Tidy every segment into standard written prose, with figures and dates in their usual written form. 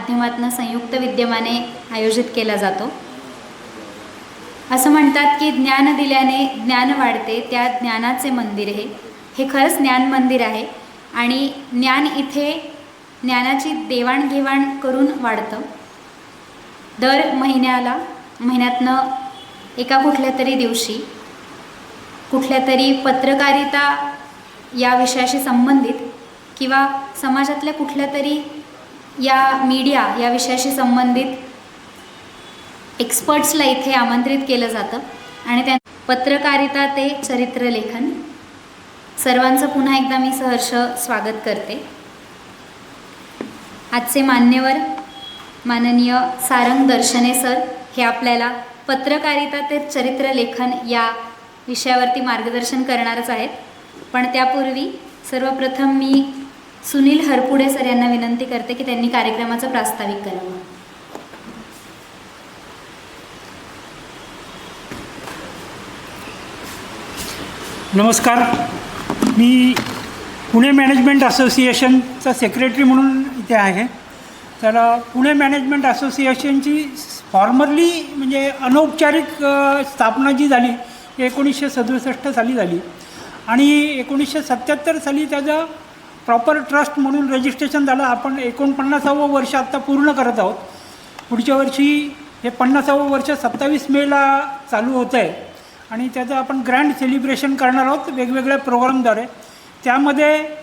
माध्यमातून संयुक्त विद्यमाने आयोजित केला जातो। असं म्हणतात की ज्ञान दिल्याने ज्ञान वाढते, त्या ज्ञानाचे मंदिर हे खरंच ज्ञान मंदिर आहे आणि ज्ञान इथे ज्ञानाची देवाणघेवाण करून वाढतं। दर महिन्यातनं एका कुठल्या तरी दिवशी कुठल्या तरी पत्रकारिता या विषयाशी संबंधित किंवा समाजातल्या कुठल्या तरी या मीडिया या विषयाशी संबंधित एक्सपर्ट्सला इथे आमंत्रित केलं जातं आणि त्या पत्रकारिता ते चरित्रलेखन सर्वांचं पुन्हा एकदा मी सहर्ष स्वागत करते। आजचे मान्यवर माननीय सारंग दर्शने सर हे आपल्याला पत्रकारिता ते चरित्रलेखन या विषयावरती मार्गदर्शन करणारच आहेत, पण त्यापूर्वी सर्वप्रथम मी सुनील हरपुडे सर यांना विनंती करते की त्यांनी कार्यक्रमाचं प्रास्ताविक करावं। नमस्कार, मी पुणे मॅनेजमेंट असोसिएशनचा सेक्रेटरी म्हणून इथे आहे। तर पुणे मॅनेजमेंट असोसिएशनची फॉर्मरली म्हणजे अनौपचारिक स्थापना जी झाली 1967 साली झाली आणि 1977 साली त्याचं प्रॉपर ट्रस्ट म्हणून रजिस्ट्रेशन झालं। आपण 49वं वर्ष आत्ता पूर्ण करत आहोत। पुढच्या वर्षी हे 50वं वर्ष 27 मेला चालू होतं आहे आणि त्याचं आपण ग्रँड सेलिब्रेशन करणार आहोत वेगवेगळ्या प्रोग्रामद्वारे। त्यामध्ये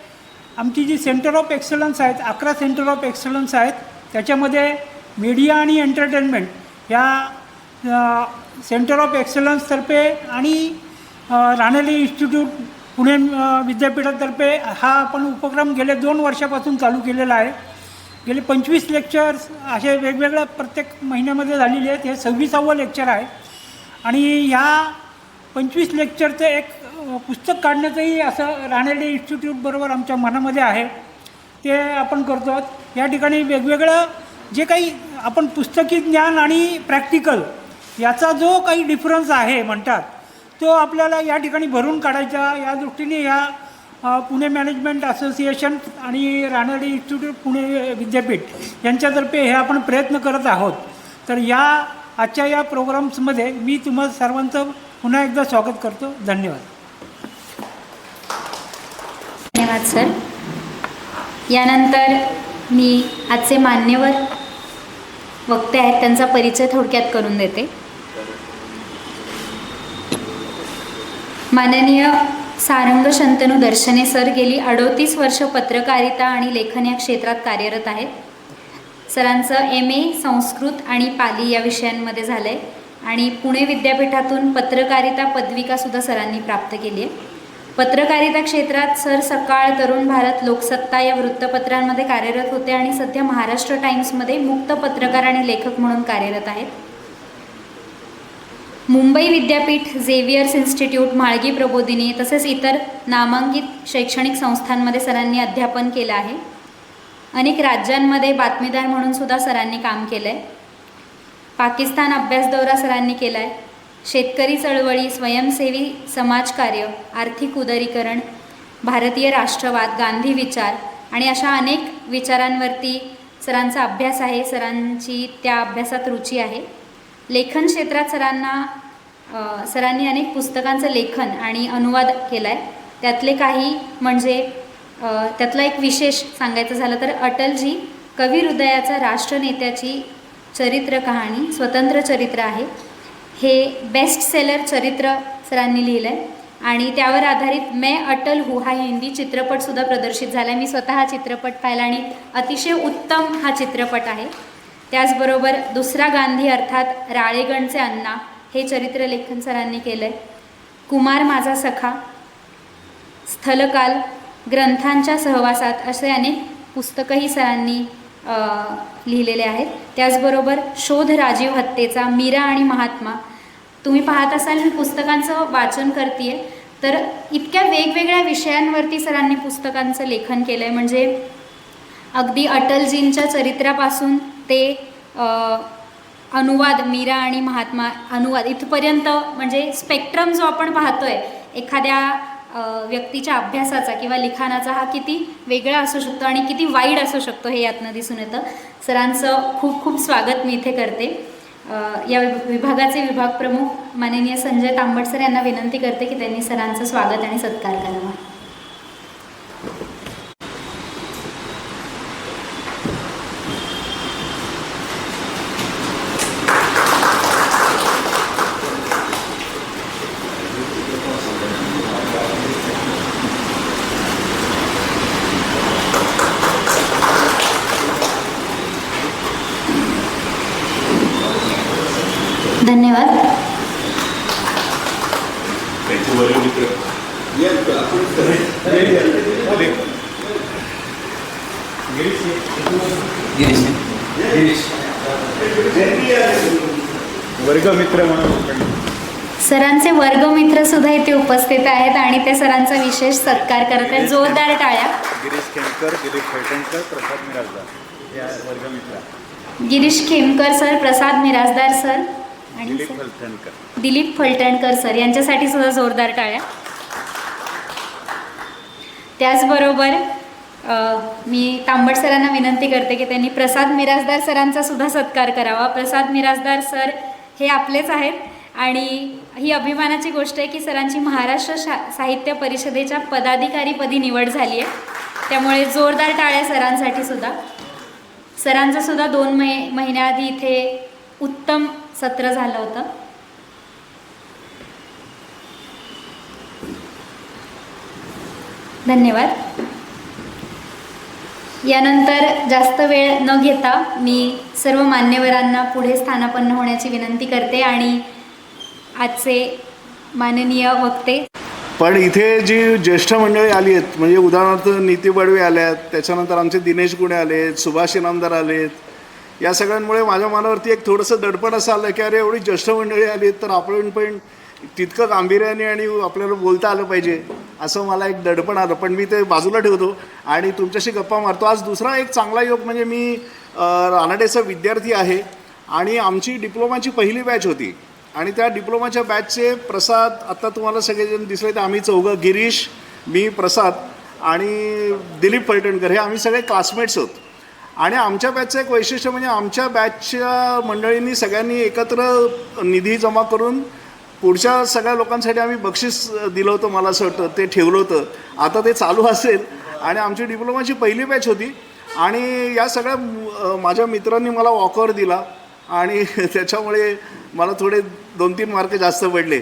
आमची जी सेंटर ऑफ एक्सलन्स आहेत, 11 सेंटर ऑफ एक्सलन्स आहेत, त्याच्यामध्ये मीडिया आणि एंटरटेनमेंट या सेंटर ऑफ एक्सलन्सतर्फे आणि रानडे इन्स्टिट्यूट पुणे विद्यापीठातर्फे हा आपण उपक्रम गेले 2 वर्षापासून चालू केलेला आहे। गेले 25 लेक्चर्स असे वेगवेगळ्या प्रत्येक महिन्यामध्ये झालेले आहेत। हे 26वं लेक्चर आहे आणि ह्या 25 लेक्चरचं एक पुस्तक काढण्याचंही असं रानडे इन्स्टिट्यूटबरोबर आमच्या मनामध्ये आहे, ते आपण करतो आहोत। या ठिकाणी वेगवेगळं जे काही आपण पुस्तकी ज्ञान आणि प्रॅक्टिकल याचा जो काही डिफरन्स आहे म्हणतात तो आपल्याला या ठिकाणी भरून काढायचा, या दृष्टीने या पुणे मॅनेजमेंट असोसिएशन आणि रानडे इन्स्टिट्यूट पुणे विद्यापीठ यांच्यातर्फे हे आपण प्रयत्न करत आहोत। तर या आजच्या या प्रोग्राम्समध्ये मी तुम्हा सर्वांचं पुन्हा एकदा स्वागत करतो। धन्यवाद। धन्यवाद सर। यानंतर मी आजचे मान्यवर वक्ते आहेत त्यांचा परिचय थोडक्यात करून देते। माननीय सारंग शंतनू दर्शने सर गेली 38 वर्ष पत्रकारिता आणि लेखन या क्षेत्रात कार्यरत आहेत। सरांचं MA संस्कृत आणि पाली या विषयांमध्ये झालं आहे आणि पुणे विद्यापीठातून पत्रकारिता पदविकासुद्धा सरांनी प्राप्त केली आहे। पत्रकारिता क्षेत्रात सर सकाळ, तरुण भारत, लोकसत्ता या वृत्तपत्रांमध्ये कार्यरत होते आणि सध्या महाराष्ट्र टाइम्समध्ये मुक्त पत्रकार आणि लेखक म्हणून कार्यरत आहेत। मुंबई विद्यापीठ, झेवियर्स इन्स्टिट्यूट, माळगी प्रबोधिनी तसेच इतर नामांकित शैक्षणिक संस्थांमध्ये सरांनी अध्यापन केलं आहे। अनेक राज्यांमध्ये बातमीदार म्हणून सुद्धा सरांनी काम केलं आहे। पाकिस्तान अभ्यास दौरा सरांनी केला आहे। शेतकरी चळवळी, स्वयंसेवी समाजकार्य, आर्थिक उदारीकरण, भारतीय राष्ट्रवाद, गांधी विचार आणि अशा अनेक विचारांवरती सरांचा अभ्यास आहे। सरांची त्या अभ्यासात रुची आहे। लेखन क्षेत्रात सरांनी अनेक पुस्तकांचं लेखन आणि अनुवाद केला आहे। त्यातले काही म्हणजे त्यातला एक विशेष सांगायचं झालं तर अटलजी कवी हृदयाचा राष्ट्रनेत्याची चरित्र कहाणी स्वतंत्र चरित्र आहे। हे बेस्ट सेलर चरित्र सरांनी लिहिलं आहे आणि त्यावर आधारित मैं अटल हूँ हा हिंदी चित्रपटसुद्धा प्रदर्शित झाला आहे। मी स्वतः हा चित्रपट पाहिला आणि अतिशय उत्तम हा चित्रपट आहे। त्याचबरोबर दुसरा गांधी अर्थात राळेगणचे अण्णा हे चरित्रलेखन सरांनी केलं आहे। कुमार माझा सखा, स्थलकाल, ग्रंथांच्या सहवासात असे अनेक पुस्तकंही सरांनी लिहिलेले आहेत। त्याचबरोबर शोध राजीव हत्येचा, मीरा आणि महात्मा, तुम्ही पाहत असाल मी पुस्तकांचं वाचन करते आहे तर इतक्या वेगवेगळ्या विषयांवरती सरांनी पुस्तकांचं लेखन केलं आहे। म्हणजे अगदी अटलजींच्या चरित्रापासून ते अनुवाद, मीरा आणि महात्मा अनुवाद इथपर्यंत, म्हणजे स्पेक्ट्रम जो आपण पाहतोय एखाद्या व्यक्तीच्या अभ्यासाचा किंवा लिखाणाचा हा किती वेगळा असू शकतो आणि किती वाईड असू शकतो हे यातनं दिसून येतं. सरांचं खूप खूप स्वागत मी इथे करते. या विभागाचे विभाग प्रमुख माननीय संजय तांबट सर यांना विनंती करते की त्यांनी सरांचं स्वागत आणि सत्कार करावा. धन्यवाद. वर्गमित्र म्हणून सरांचे वर्गमित्र सुद्धा इथे उपस्थित आहेत आणि ते सरांचा विशेष सत्कार करत आहेत. जोरदार टाळ्या. गिरीश खेमकर, दिलीप फलटणकर, प्रसाद मिराजदार या वर्गमित्र. गिरीश खेमकर सर, प्रसाद मिराजदार सर आणि दिलीप सर फलटणकर. दिलीप फलटणकर सर यांच्यासाठी सुद्धा जोरदार टाळ्या. त्याचबरोबर मी तांबट सरांना विनंती करते की त्यांनी प्रसाद मिराजदार सरांचा सुद्धा सत्कार करावा. प्रसाद मिराजदार सर हे आपलेच आहेत आणि ही अभिमानाची गोष्ट आहे की सरांची महाराष्ट्र साहित्य परिषदेच्या पदाधिकारीपदी निवड झाली आहे. त्यामुळे जोरदार टाळ्या सरांसाठी सुद्धा. सरांचं सुद्धा 2 महिन्याआधी इथे उत्तम सत्र झालं होतं. धन्यवाद. यानंतर जास्त वेळ न घेता मी सर्व मान्यवरांना पुढे स्थानापन्न होण्याची विनंती करते आणि आजचे माननीय वक्ते. पण इथे जी ज्येष्ठ मंडळी आली आहेत, म्हणजे उदाहरणार्थ नीती बडवे आल्या आहेत, त्याच्यानंतर आमचे दिनेश गुणे आले आहेत, सुभाष इनामदार आले आहेत, या सगळ्यांमुळे माझ्या मनावरती एक थोडंसं दडपण असं आलं की अरे एवढी ज्येष्ठ मंडळी आली आहेत तर आपण पण तितकं गांभीर्याने आणि आपल्याला बोलता आलं पाहिजे असं मला एक दडपण आलं. पण मी ते बाजूला ठेवतो आणि तुमच्याशी गप्पा मारतो. आज दुसरा एक चांगला योग म्हणजे मी रानडेचा विद्यार्थी आहे आणि आमची डिप्लोमाची पहिली बॅच होती आणि त्या डिप्लोमाच्या बॅचचे प्रसाद, आत्ता तुम्हाला सगळेजण दिसले तर आम्ही चौघं, गिरीश, मी, प्रसाद आणि दिलीप फलटणकर हे आम्ही सगळे क्लासमेट्स आहोत. आणि आमच्या बॅचचं एक वैशिष्ट्य म्हणजे आमच्या बॅचच्या मंडळींनी सगळ्यांनी एकत्र निधी जमा करून पुढच्या सगळ्या लोकांसाठी आम्ही बक्षीस दिलं होतं. मला असं वाटतं ते ठेवलं होतं. आता ते चालू असेल. आणि आमची डिप्लोमाची पहिली बॅच होती आणि या सगळ्या माझ्या मित्रांनी मला वॉकवर दिला आणि त्याच्यामुळे मला थोडे 2-3 मार्क जास्त पडले.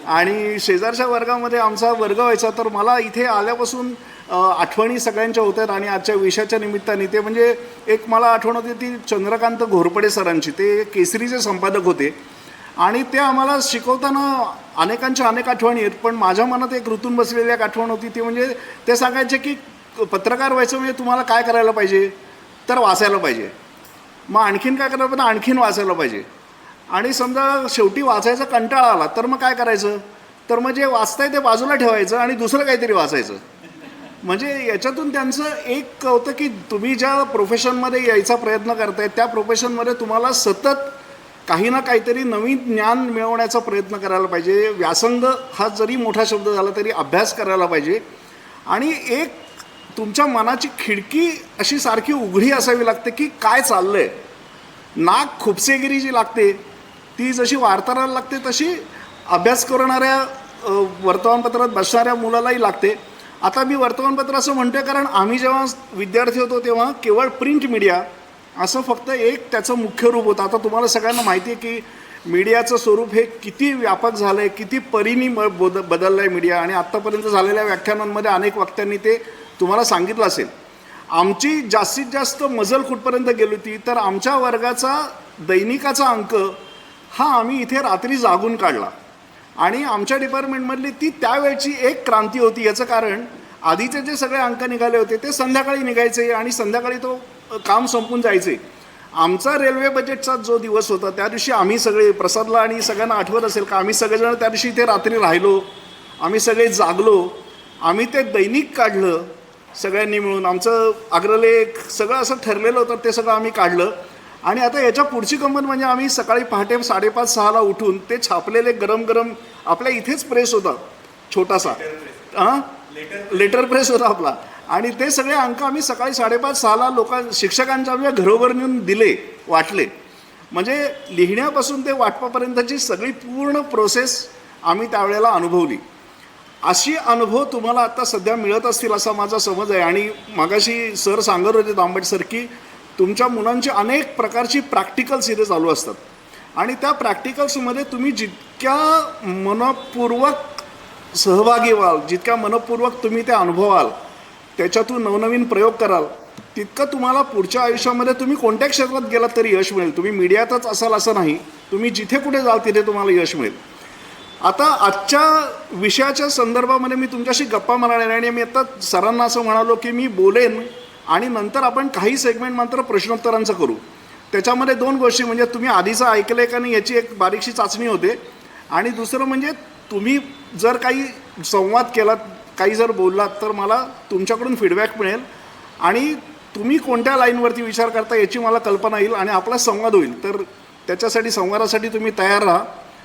आणि शेजारच्या वर्गामध्ये आमचा वर्ग व्हायचा तर मला इथे आल्यापासून आठवणी सगळ्यांच्या होत्यात आणि आजच्या विषयाच्या निमित्ताने ते म्हणजे एक मला आठवण होती ती चंद्रकांत घोरपडे सरांची. ते केसरीचे संपादक होते आणि ते आम्हाला शिकवताना अनेकांच्या अनेक आठवणी आहेत. पण माझ्या मनात एक रुतून बसलेली एक आठवण होती ती म्हणजे ते सांगायचे की पत्रकार व्हायचं म्हणजे तुम्हाला काय करायला पाहिजे तर वाचायला पाहिजे. मग आणखीन काय करायला पाहिजे, आणखीन वाचायला पाहिजे. आणि समजा शेवटी वाचायचा कंटाळा आला तर मग काय करायचं, तर मग जे वाचताय ते बाजूला ठेवायचं आणि दुसरं काहीतरी वाचायचं. म्हणजे याच्यातून त्यांचं एक होतं की तुम्ही ज्या प्रोफेशनमध्ये यायचा प्रयत्न करताय त्या प्रोफेशनमध्ये तुम्हाला सतत काही ना काहीतरी नवीन ज्ञान मिळवण्याचा प्रयत्न करायला पाहिजे. व्यासंग हा जरी मोठा शब्द झाला तरी अभ्यास करायला पाहिजे आणि एक तुमच्या मनाची खिडकी अशी सारखी उघडी असावी लागते की काय चाललं आहे. नाक खुपसेगिरी जी लागते ती जशी वार्ताहराला लागते तशी अभ्यास करणाऱ्या वर्तमानपत्रात बसणाऱ्या मुलालाही लागते. आता मी वर्तमानपत्र असं म्हणतो कारण आम्ही जेव्हा विद्यार्थी होतो तेव्हा केवळ प्रिंट मीडिया असं फक्त एक त्याचं मुख्य रूप होतं. आता तुम्हाला सगळ्यांना माहिती आहे की मीडियाचं स्वरूप हे किती व्यापक झालं आहे, किती परीनी बदललं आहे मीडिया. आणि आत्तापर्यंत झालेल्या व्याख्यानांमध्ये अनेक वक्त्यांनी ते तुम्हाला सांगितलं असेल. आमची जास्तीत जास्त मजल कुठपर्यंत गेली होती तर आमच्या वर्गाचा दैनिकाचा अंक हा आम्ही इथे रात्री जागून काढला आणि आमच्या डिपार्टमेंटमधली ती त्यावेळची एक क्रांती होती. याचं कारण आधीचे जे सगळे अंक निघाले होते ते संध्याकाळी निघायचे आणि संध्याकाळी तो काम संपून जायचे. आमचा रेल्वे बजेटचा जो दिवस होता त्या दिवशी आम्ही सगळे, प्रसादला आणि सगळ्यांना आठवत असेल का आम्ही सगळेजण त्या दिवशी इथे रात्री राहिलो, आम्ही सगळे जागलो, आम्ही ते दैनिक काढलं सगळ्यांनी मिळून. आमचं अग्रलेख सगळं असं ठरलेलं होतं ते सगळं आम्ही काढलं. आणि आता याच्या पुढची गंमत म्हणजे आम्ही सकाळी पहाटे 5:30-6ला उठून ते छापलेले गरम गरम आपल्या इथेच प्रेस होता छोटासा लेटर प्रेस होता आपला. आणि ते सगळे अंक आम्ही सकाळी 5:30-6ला शिक्षकांच्या आमच्या घरोघर नेऊन दिले, वाटले. म्हणजे लिहिण्यापासून ते वाटपापर्यंतची सगळी पूर्ण प्रोसेस आम्ही त्यावेळेला अनुभवली. अशी अनुभव तुम्हाला आता सध्या मिळत असतील असा माझा समज आहे. आणि मगाशी सर सांगत होते दांबट सर की तुमच्या मुलांची अनेक प्रकारची प्रॅक्टिकल्स इथे चालू असतात आणि त्या प्रॅक्टिकल्समध्ये तुम्ही जितक्या मनपूर्वक सहभागी व्हाल, जितक्या मनपूर्वक तुम्ही ते अनुभवाल, त्याच्यातून नवनवीन प्रयोग कराल, तितकं तुम्हाला पुढच्या आयुष्यामध्ये तुम्ही कोणत्या क्षेत्रात गेलात तरी यश मिळेल. तुम्ही मीडियातच असाल असं नाही, तुम्ही जिथे कुठे जाल तिथे तुम्हाला यश मिळेल. आता आजच्या विषयाच्या संदर्भामध्ये मी तुमच्याशी गप्पा मारणार आहे आणि मी आता सरांना असं म्हणालो की मी बोलेन आणि नंतर आपण काही सेगमेंट मात्र प्रश्नोत्तरांचं करू. त्याच्यामध्ये 2 गोष्टी, म्हणजे तुम्ही आधीचं ऐकलं आहे का नाही याची एक बारीकशी चाचणी होते आणि दुसरं म्हणजे तुम्ही जर काही संवाद केलात, काही जर बोललात तर मला तुमच्याकडून फीडबॅक मिळेल आणि तुम्ही कोणत्या लाईनवरती विचार करता याची मला कल्पना येईल आणि आपला संवाद होईल. तर त्याच्यासाठी संवादासाठी तुम्ही तयार राहा.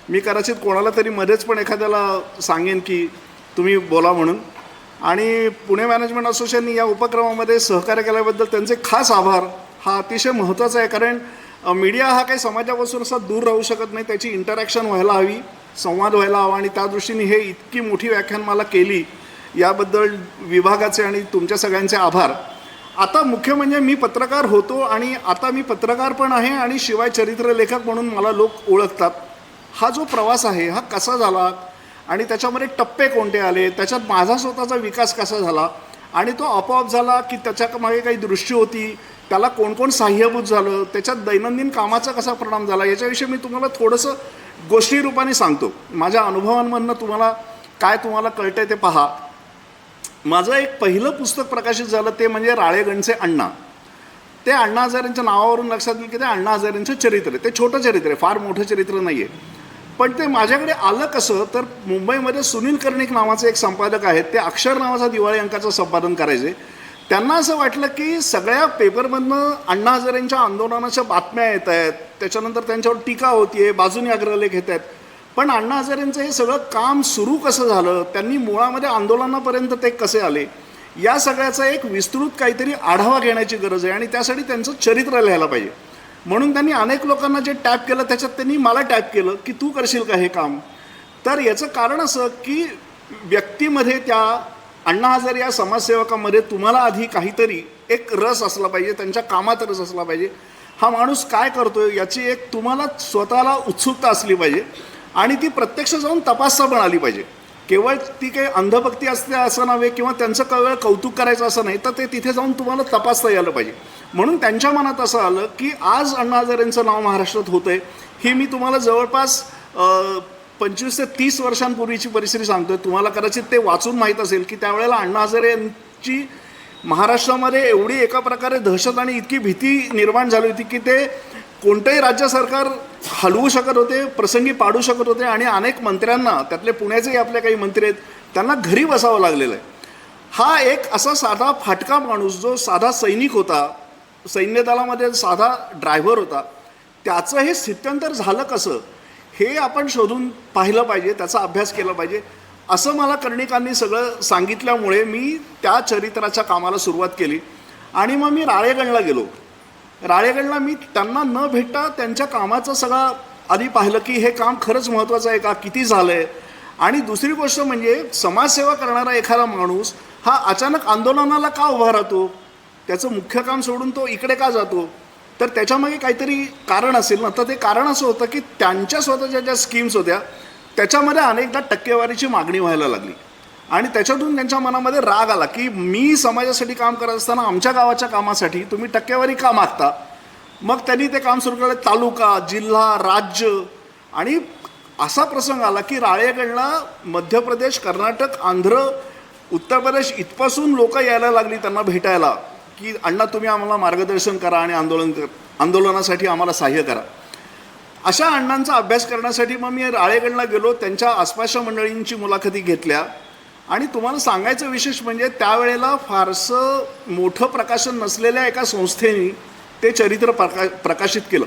मी कदाचित कोणाला तरी मध्येच पण एखाद्याला सांगेन की तुम्ही बोला म्हणून. आणि पुणे मॅनेजमेंट असोसिएशनने या उपक्रमामध्ये सहकार्य केल्याबद्दल त्यांचे खास आभार. हा अतिशय महत्त्वाचा आहे, कारण मीडिया हा काही समाजापासून असा दूर राहू शकत नाही, त्याची इंटरॅक्शन व्हायला हवी, संवाद व्हायला हवा. आणि त्या दृष्टीने हे इतकी मोठी व्याख्यानमाला केली याबद्दल विभागाचे आणि तुमच्या सगळ्यांचे आभार. आता मुख्य म्हणजे मी पत्रकार होतो आणि आता मी पत्रकार पण आहे आणि शिवाय चरित्रलेखक म्हणून मला लोक ओळखतात. हा जो प्रवास आहे हा कसा झाला आणि त्याच्यामध्ये टप्पे कोणते आले, त्याच्यात माझा स्वतःचा विकास कसा झाला आणि तो आपोआप झाला की त्याच्या मागे काही दृष्टी होती, त्याला कोण कोण सहाय्यभूत झालं, त्याच्यात दैनंदिन कामाचा कसा परिणाम झाला, याच्याविषयी मी तुम्हाला थोडंसं गोष्टी रूपाने सांगतो. माझ्या अनुभवांमधनं तुम्हाला कळतंय ते पहा. माझं एक पहिलं पुस्तक प्रकाशित झालं ते म्हणजे राळेगणचे अण्णा. ते अण्णा हजारेंच्या नावावरून लक्षात येईल की ते अण्णा हजारेंचं चरित्र आहे. ते छोटं चरित्र आहे, फार मोठं चरित्र नाही आहे. पण ते माझ्याकडे आलं कसं, तर मुंबईमध्ये सुनील कर्णिक नावाचे एक संपादक आहेत, ते अक्षर नावाचा दिवाळी अंकाचं संपादन करायचे. त्यांना असं वाटलं की सगळ्या पेपरमधनं अण्णा हजारेंच्या आंदोलनाच्या बातम्या येत आहेत, त्याच्यानंतर त्यांच्यावर टीका होती आहे, बाजूने अग्रलेख येत आहेत, पण अण्णा हजारेंचं हे सगळं काम सुरू कसं झालं, त्यांनी मुळामध्ये आंदोलनापर्यंत ते कसे आले, या सगळ्याचा एक विस्तृत काहीतरी आढावा घेण्याची गरज आहे आणि त्यासाठी त्यांचं चरित्र लिहायला पाहिजे. म्हणून त्यांनी अनेक लोकांना जे टॅप केलं त्याच्यात त्यांनी मला टॅप केलं की तू करशील का हे काम. तर याचं कारण असं की व्यक्तीमध्ये, त्या अण्णा हजारे या समाजसेवकामध्ये तुम्हाला आधी काहीतरी एक रस असला पाहिजे, त्यांच्या कामात रस असला पाहिजे, हा माणूस काय करतोय याची एक तुम्हाला स्वतःला उत्सुकता असली पाहिजे आणि ती प्रत्यक्ष जाऊन तपासता पण आली पाहिजे. केवळ ती काही अंधभक्ती असते असं नव्हे किंवा त्यांचं केवळ कौतुक करायचं असं नाही, तर ते तिथे जाऊन तुम्हाला तपासता यायला पाहिजे. म्हणून त्यांच्या मनात असं आलं की आज अण्णा हजारेंचं नाव महाराष्ट्रात होतं आहे. ही मी तुम्हाला जवळपास 25 ते 30 वर्षांपूर्वीची परिस्थिती सांगतोय. तुम्हाला कदाचित ते वाचून माहीत असेल की त्यावेळेला अण्णा हजारे यांची महाराष्ट्रामध्ये एवढी एका प्रकारे दहशत आणि इतकी भीती निर्माण झाली होती की ते कोणतंही राज्य सरकार हलवू शकत होते, प्रसंगी पाडू शकत होते आणि अनेक मंत्र्यांना, त्यातले पुण्याचेही आपले काही मंत्री आहेत, त्यांना घरी बसावं लागलेलं आहे. हा एक असा साधा फाटका माणूस जो साधा सैनिक होता, सैन्य दलामध्ये साधा ड्रायव्हर होता, त्याचं हे स्थित्यंतर झालं कसं हे आपण शोधून पाहिलं पाहिजे, त्याचा अभ्यास केला पाहिजे. असं मला कर्णिकांनी सगळं सांगितल्यामुळे मी त्या चरित्राच्या कामाला सुरुवात केली आणि मग मी राळेगणला गेलो. राळेगणला मी त्यांना न भेटता त्यांच्या कामाचं सगळं आधी पाहिलं की हे काम खरंच महत्त्वाचं आहे का, किती झालं आहे. आणि दुसरी गोष्ट म्हणजे समाजसेवा करणारा एखादा माणूस हा अचानक आंदोलनाला का उभा राहतो, त्याचं मुख्य काम सोडून तो इकडे का जातो, तर त्याच्यामागे काहीतरी कारण असेल ना. तर ते कारण असं होतं की त्यांच्या स्वतःच्या ज्या स्कीम्स होत्या त्याच्यामध्ये अनेकदा टक्केवारीची मागणी व्हायला लागली आणि त्याच्यातून त्यांच्या मनामध्ये राग आला की मी समाजासाठी काम करत असताना आमच्या गावाच्या कामासाठी तुम्ही टक्केवारी का मागता. मग त्यांनी ते काम सुरू केलं, तालुका, जिल्हा, राज्य. आणि असा प्रसंग आला की राळेगणला मध्य प्रदेश, कर्नाटक, आंध्र, उत्तर प्रदेश इथपासून लोक यायला लागली त्यांना भेटायला की अण्णा तुम्ही आम्हाला मार्गदर्शन करा आणि आंदोलनासाठी आम्हाला सहाय्य करा. अशा अण्णांचा अभ्यास करण्यासाठी मग मी राळेगणला गेलो, त्यांच्या आसपासच्या मंडळींची मुलाखती घेतल्या आणि तुम्हाला सांगायचं विशेष म्हणजे त्यावेळेला फारसं मोठं प्रकाशन नसलेल्या एका संस्थेने ते चरित्र प्रकाशित केलं.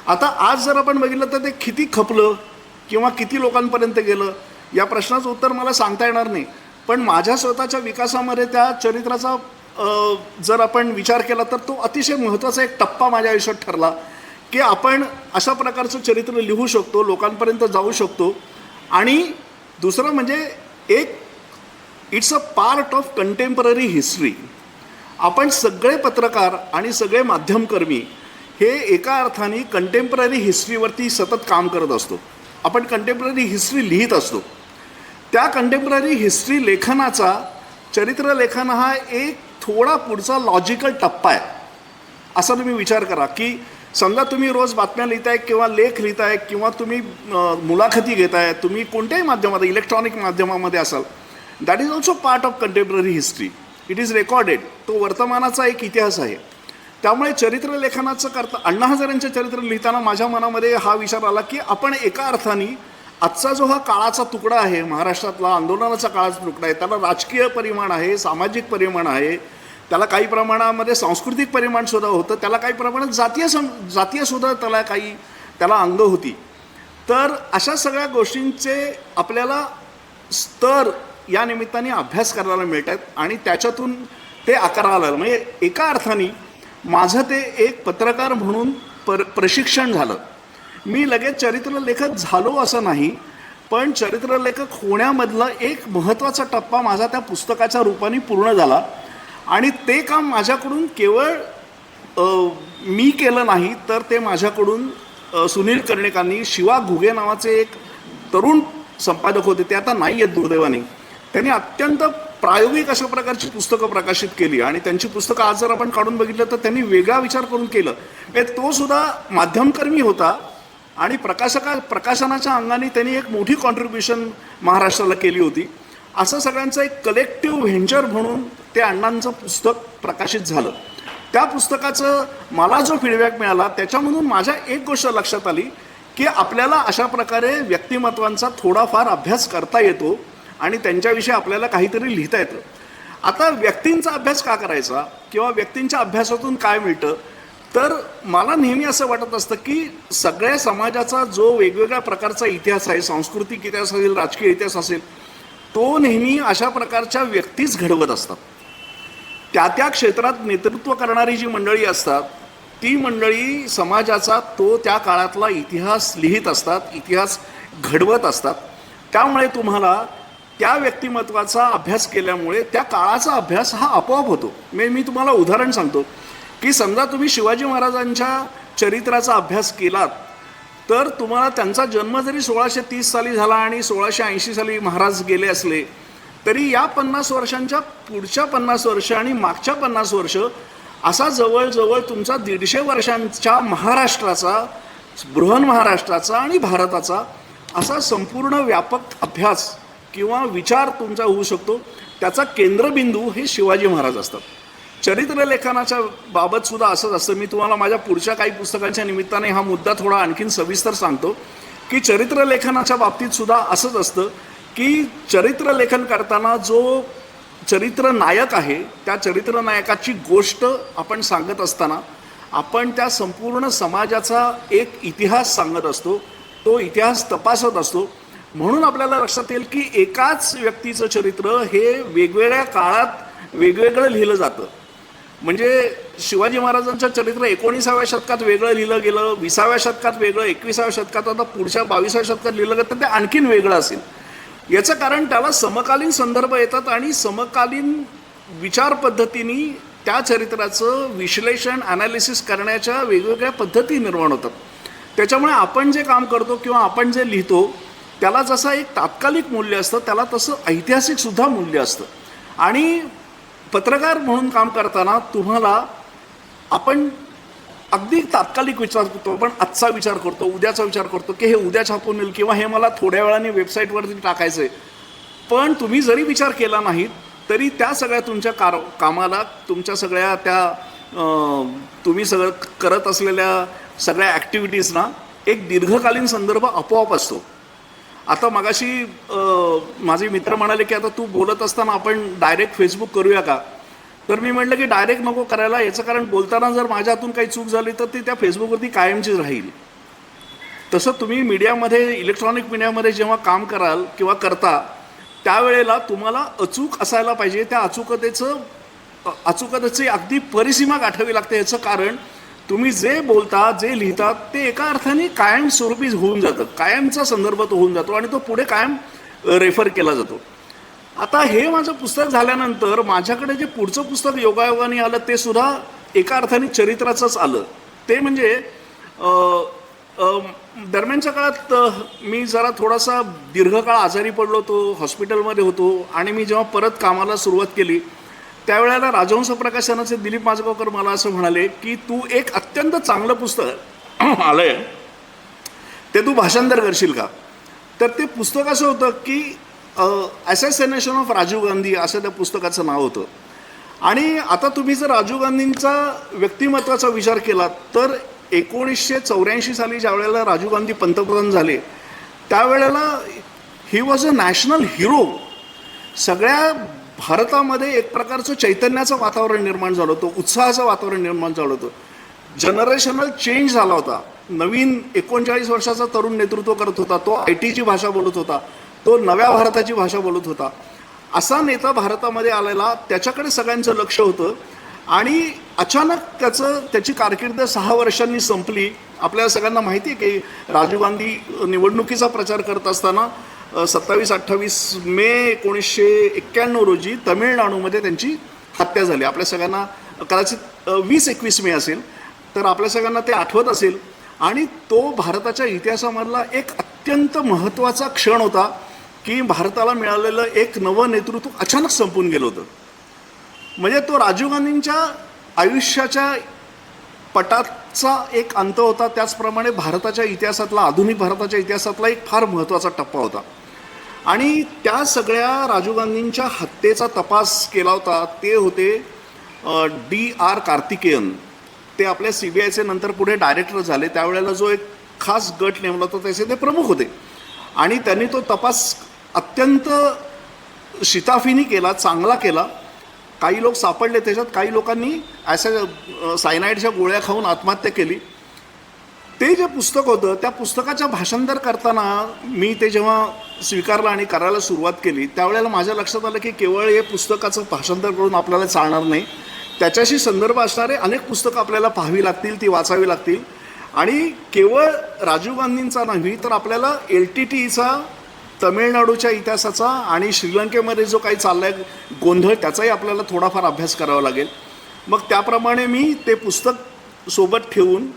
आता आज जर आपण बघितलं तर ते किती खपलं किंवा किती लोकांपर्यंत गेलं या प्रश्नाचं उत्तर मला सांगता येणार नाही. पण माझ्या स्वतःच्या विकासामध्ये त्या चरित्राचा जर आपण विचार केला तर तो अतिशय महत्त्वाचा एक टप्पा माझ्या आयुष्यात ठरला की आपण अशा प्रकारचं चरित्र लिहू शकतो, लोकांपर्यंत जाऊ शकतो. आणि दुसरं म्हणजे एक it's a part of contemporary history. आपण सगळे पत्रकार आणि सगळे माध्यमकर्मी हे एका अर्थाने कंटेम्पररी हिस्ट्रीवरती सतत काम करत असतो. आपण कंटेम्पररी हिस्ट्री लिहित असतो. त्या कंटेम्पररी हिस्ट्री लेखनाचा चरित्र लेखन हा एक थोडा पुढचा लॉजिकल टप्पा आहे. असा तुम्ही विचार करा की समजा तुम्ही रोज बातम्या लिहिताय किंवा लेख लिहिताय किंवा तुम्ही मुलाखती घेताय, तुम्ही कोणत्याही माध्यमात, इलेक्ट्रॉनिक माध्यमामध्ये असाल, that is also part of contemporary history. It is recorded. तो वर्तमानाचा एक इतिहास आहे. त्यामुळे चरित्र लेखनाचं करता अण्णा हजारेंचं चरित्र लिहिताना माझ्या मनामध्ये हा विचार आला की आपण एका अर्थाने आजचा जो हा काळाचा तुकडा आहे, महाराष्ट्रातला आंदोलनाचा काळाचा तुकडा आहे, त्याला राजकीय परिमाण आहे, सामाजिक परिमाण आहे, त्याला काही प्रमाणामध्ये सांस्कृतिक परिमाणसुद्धा होतं, त्याला काही प्रमाणात जातीयसुद्धा त्याला अंग होती. तर अशा सगळ्या गोष्टींचे आपल्याला स्तर या निमित्ताने अभ्यास करायला मिळत आहेत आणि त्याच्यातून ते आकाराला आलं. म्हणजे एका अर्थाने माझं ते एक पत्रकार म्हणून प्रशिक्षण झालं. मी लगेच चरित्रलेखक झालो असं नाही, पण चरित्रलेखक होण्यामधला एक महत्त्वाचा टप्पा माझा त्या पुस्तकाच्या रूपाने पूर्ण झाला. आणि ते काम माझ्याकडून केवळ मी केलं नाही, तर ते माझ्याकडून सुनील कर्णिकांनी, शिवा घुगे नावाचे एक तरुण संपादक होते, ते आता नाही आहेत दुर्दैवाने, त्यांनी अत्यंत प्रायोगिक अशा प्रकारची पुस्तकं प्रकाशित केली. आणि त्यांची पुस्तकं आज जर आपण काढून बघितलं तर त्यांनी वेगळा विचार करून केलं. तो सुद्धा माध्यमकर्मी होता आणि प्रकाशनाच्या अंगाने त्यांनी एक मोठी कॉन्ट्रीब्युशन महाराष्ट्राला केली होती. असं सगळ्यांचं एक कलेक्टिव्ह व्हेंचर म्हणून ते अण्णांचं पुस्तक प्रकाशित झालं. त्या पुस्तकाचं मला जो फीडबॅक मिळाला त्याच्यामधून माझ्या एक गोष्ट लक्षात आली की आपल्याला अशा प्रकारे व्यक्तिमत्वांचा थोडाफार अभ्यास करता येतो आणि त्यांच्याविषयी आपल्याला काहीतरी लिहिता येतं. आता व्यक्तींचा अभ्यास का करायचा किंवा व्यक्तींच्या अभ्यासातून काय मिळतं, तर मला नेहमी असं वाटत असतं की सगळ्या समाजाचा जो वेगवेगळ्या प्रकारचा इतिहास आहे, सांस्कृतिक इतिहास असेल, राजकीय इतिहास असेल, तो नेहमी अशा प्रकारच्या व्यक्तीच घडवत असतात. त्या त्या क्षेत्रात नेतृत्व करणारी जी मंडळी असतात ती मंडळी समाजाचा तो त्या काळातला इतिहास लिहित असतात, इतिहास घडवत असतात. त्यामुळे तुम्हाला त्या व्यक्तिमत्वाचा अभ्यास केल्यामुळे त्या काळाचा अभ्यास हा आपोआप होतो. मी तुम्हाला उदाहरण सांगतो की समजा तुम्ही शिवाजी महाराजांच्या चरित्राचा अभ्यास केलात तर तुम्हाला त्यांचा जन्म जरी 1630 साली झाला आणि 1680 साली महाराज गेले असले तरी या 50 वर्षांच्या पुढच्या 50 वर्ष आणि मागच्या 50 वर्ष असा जवळजवळ तुमचा 150 वर्षांच्या महाराष्ट्राचा, बृहन महाराष्ट्राचा आणि भारताचा असा संपूर्ण व्यापक अभ्यास किंवा विचार तुमचा होऊ शकतो. त्याचा केंद्रबिंदू हे शिवाजी महाराज असतात. चरित्रलेखनाच्या बाबतसुद्धा असंच असतं. मी तुम्हाला माझ्या पुढच्या काही पुस्तकांच्या निमित्ताने हा मुद्दा थोडा आणखीन सविस्तर सांगतो की चरित्रलेखनाच्या बाबतीतसुद्धा असंच असतं की चरित्रलेखन करताना जो चरित्र नायक आहे त्या चरित्र नायकाची गोष्ट आपण सांगत असताना आपण त्या संपूर्ण समाजाचा एक इतिहास सांगत असतो, तो इतिहास तपासत असतो. म्हणून आपल्याला लक्षात येईल की एकाच व्यक्तीचं चरित्र हे वेगवेगळ्या काळात वेगवेगळं लिहिलं जातं. म्हणजे शिवाजी महाराजांचं चरित्र 19व्या शतकात वेगळं लिहिलं गेलं, 20व्या शतकात वेगळं, 21व्या शतकात, आता पुढच्या 22व्या शतकात लिहिलं गेलं तर ते आणखीन वेगळं असेल. याचं कारण त्याला समकालीन संदर्भ येतात आणि समकालीन विचार पद्धतीने त्या चरित्राचं विश्लेषण, ॲनालिसिस करण्याच्या वेगवेगळ्या पद्धती निर्माण होतात. त्याच्यामुळे आपण जे काम करतो किंवा आपण जे लिहितो त्याला जसं एक तात्कालिक मूल्य असतं त्याला तसं ऐतिहासिकसुद्धा मूल्य असतं. आणि पत्रकार म्हणून काम करताना तुम्हाला आपण अगदी तात्कालिक विचार करतो, आपण आजचा विचार करतो, उद्याचा विचार करतो की हे उद्या छापून येईल किंवा हे मला थोड्या वेळाने वेबसाईटवरती टाकायचं आहे. पण तुम्ही जरी विचार केला नाहीत तरी त्या सगळ्या तुमच्या कामाला, तुमच्या सगळ्या त्या तुम्ही सगळं करत असलेल्या सगळ्या ॲक्टिव्हिटीजना एक दीर्घकालीन संदर्भ आपोआप असतो. आता मगाशी माझे मित्र म्हणाले की आता तू बोलत असताना आपण डायरेक्ट फेसबुक करूया का, तर मी म्हटलं की डायरेक्ट नको करायला. याचं कारण बोलताना जर माझ्या हातून काही चूक झाली तर ती त्या फेसबुकवरती कायमचीच राहील. तसं तुम्ही मीडियामध्ये, इलेक्ट्रॉनिक मीडियामध्ये जेव्हा काम कराल किंवा करता त्यावेळेला तुम्हाला अचूक असायला पाहिजे. त्या अचूकतेची अगदी परिसीमा गाठावी लागते. याचं कारण तुम्ही जे बोलता, जे लिहिता ते एका अर्थाने कायमस्वरूपी होऊन जातं, कायमचा संदर्भ तो होऊन जातो आणि तो पुढे कायम रेफर केला जातो. आता हे माझं पुस्तक झाल्यानंतर माझ्याकडे जे पुढचं पुस्तक योगायोगाने आलं ते सुद्धा एका अर्थाने चरित्राचंच आलं. ते म्हणजे दरम्यानच्या काळात मी जरा थोडासा दीर्घकाळ आजारी पडलो होतो, हॉस्पिटलमध्ये होतो आणि मी जेव्हा परत कामाला सुरुवात केली त्यावेळेला राजहंस प्रकाशनाचे दिलीप माजगावकर मला असं म्हणाले की तू एक अत्यंत चांगलं पुस्तक आलं आहे, ते तू भाषांतर करशील का? तर ते पुस्तक असं होतं की ॲसॅसिनेशन ऑफ राजीव गांधी असं त्या पुस्तकाचं नाव होतं. आणि आता तुम्ही जर राजीव गांधींचा व्यक्तिमत्वाचा विचार केला तर 1984 साली ज्या वेळेला राजीव गांधी पंतप्रधान झाले त्यावेळेला he was a national hero. सगळ्या भारतामध्ये एक प्रकारचं चैतन्याचं वातावरण निर्माण झालं होतं, उत्साहाचं वातावरण निर्माण झालं होतं. जनरेशनल चेंज झाला होता. नवीन 39 वर्षाचा तरुण नेतृत्व करत होता, तो IT ची भाषा बोलत होता, तो नव्या भारताची भाषा बोलत होता. असा नेता भारतामध्ये आलेला, त्याच्याकडे सगळ्यांचं लक्ष होतं आणि अचानक त्याची कारकीर्द 6 वर्षांनी संपली. आपल्याला सगळ्यांना माहिती आहे की राजीव गांधी निवडणुकीचा प्रचार करत असताना 27-28 मे 1991 रोजी तमिळनाडूमध्ये त्यांची हत्या झाली. आपल्या सगळ्यांना कदाचित 20-21 मे असेल तर आपल्या सगळ्यांना ते आठवत असेल. आणि तो भारताच्या इतिहासामधला एक अत्यंत महत्त्वाचा क्षण होता की भारताला मिळालेलं एक नवं नेतृत्व अचानक संपून गेलं होतं. म्हणजे तो राजीव गांधींच्या आयुष्याच्या पटाचा एक अंत होता. त्याचप्रमाणे भारताच्या इतिहासातला, आधुनिक भारताच्या इतिहासातला एक फार महत्त्वाचा टप्पा होता. आणि त्या सगळ्या राजीव गांधींच्या हत्येचा तपास केला होता ते होते DR कार्तिकेयन. ते आपल्या CBIचे नंतर पुढे डायरेक्टर झाले. त्यावेळेला जो एक खास गट नेमला होता त्याचे ते प्रमुख होते आणि त्यांनी तो तपास अत्यंत शिताफीने केला, चांगला केला. काही लोक सापडले त्याच्यात, काही लोकांनी सायनाईडच्या गोळ्या खाऊन आत्महत्या केली. ते जे पुस्तक होतं त्या पुस्तकाच्या भाषांतर करताना मी ते जेव्हा स्वीकारलं आणि करायला सुरुवात केली त्यावेळेला माझ्या लक्षात आलं की केवळ हे पुस्तकाचं भाषांतर करून आपल्याला चालणार नाही. त्याच्याशी संदर्भ असणारे अनेक पुस्तकं आपल्याला पाहावी लागतील, ती वाचावी लागतील. आणि केवळ राजीव गांधींचा नाही तर आपल्याला LTTEचा, तमिळनाडूच्या इतिहासाचा आणि श्रीलंकेमध्ये जो काही चालला आहे गोंधळ त्याचाही आपल्याला थोडाफार अभ्यास करावा लागेल. मग त्याप्रमाणे मी ते पुस्तक सोबत ठेवून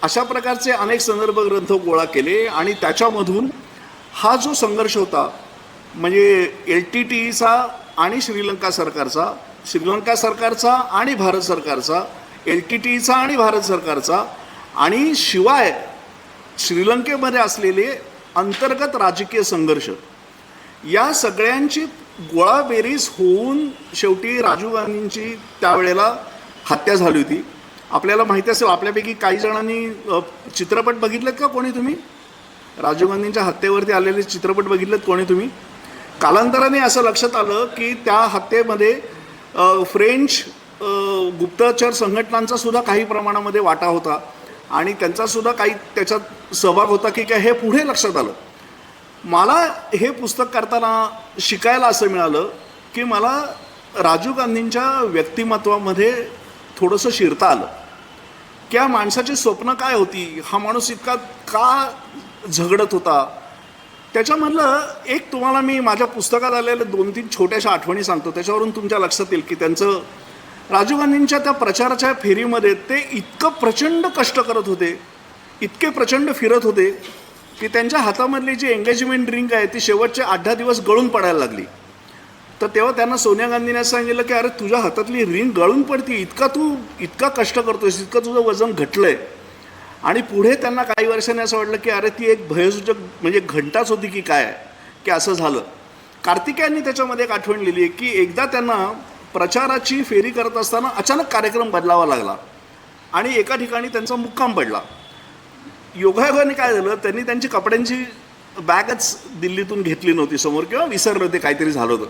अशा प्रकारचे अनेक संदर्भ ग्रंथ गोळा केले आणि त्याच्यामधून हा जो संघर्ष होता म्हणजे LTTEचा आणि श्रीलंका सरकारचा आणि भारत सरकारचा, LTTEचा आणि भारत सरकारचा आणि शिवाय श्रीलंकेमध्ये असलेले अंतर्गत राजकीय संघर्ष, या सगळ्यांची गोळाबेरीज होऊन शेवटी राजीव गांधींची त्यावेळेला हत्या झाली होती. आपल्याला माहिती असेल, आपल्यापैकी काही जणांनी चित्रपट बघितलेत का कोणी? तुम्ही राजीव गांधींच्या हत्येवरती आलेले चित्रपट बघितलेत कोणी तुम्ही? कालांतराने असं लक्षात आलं की त्या हत्येमध्ये फ्रेंच गुप्तचर संघटनांचा सुद्धा काही प्रमाणामध्ये वाटा होता आणि त्यांचासुद्धा काही त्याच्यात सहभाग होता की काय हे पुढे लक्षात आलं. मला हे पुस्तक करताना शिकायला असं मिळालं की मला राजीव गांधींच्या व्यक्तिमत्वामध्ये थोडंसं शिरता आलं की या माणसाची स्वप्न काय होती, हा माणूस इतका का झगडत होता. त्याच्यामधलं एक तुम्हाला मी माझ्या पुस्तकात आलेल्या 2-3 छोट्याशा आठवणी सांगतो, त्याच्यावरून तुमच्या लक्षात येईल की त्यांचं राजीव गांधींच्या त्या प्रचाराच्या फेरीमध्ये ते इतकं प्रचंड कष्ट करत होते, इतके प्रचंड फिरत होते की त्यांच्या हातामधली जी एंगेजमेंट रिंग आहे ती शेवटचे 8-10 दिवस गळून पडायला लागली. तर तेव्हा त्यांना सोनिया गांधीने सांगितलं की अरे तुझ्या हातातली रिंग गळून पडती, तू इतका कष्ट करतोयस, इतकं तुझं वजन घटलं आहे. आणि पुढे त्यांना काही वर्षांनी असं वाटलं की अरे ती एक भयसूचक म्हणजे घंटाच होती की काय, की असं झालं. कार्तिकेयांनी त्याच्यामध्ये एक आठवण लिहिली आहे की एकदा त्यांना प्रचाराची फेरी करत असताना अचानक कार्यक्रम बदलावा लागला आणि एका ठिकाणी त्यांचा मुक्काम पडला. योगायोगाने काय झालं, त्यांनी त्यांची कपड्यांची बॅगच दिल्लीतून घेतली नव्हती समोर किंवा विसरले होते, काहीतरी झालं होतं.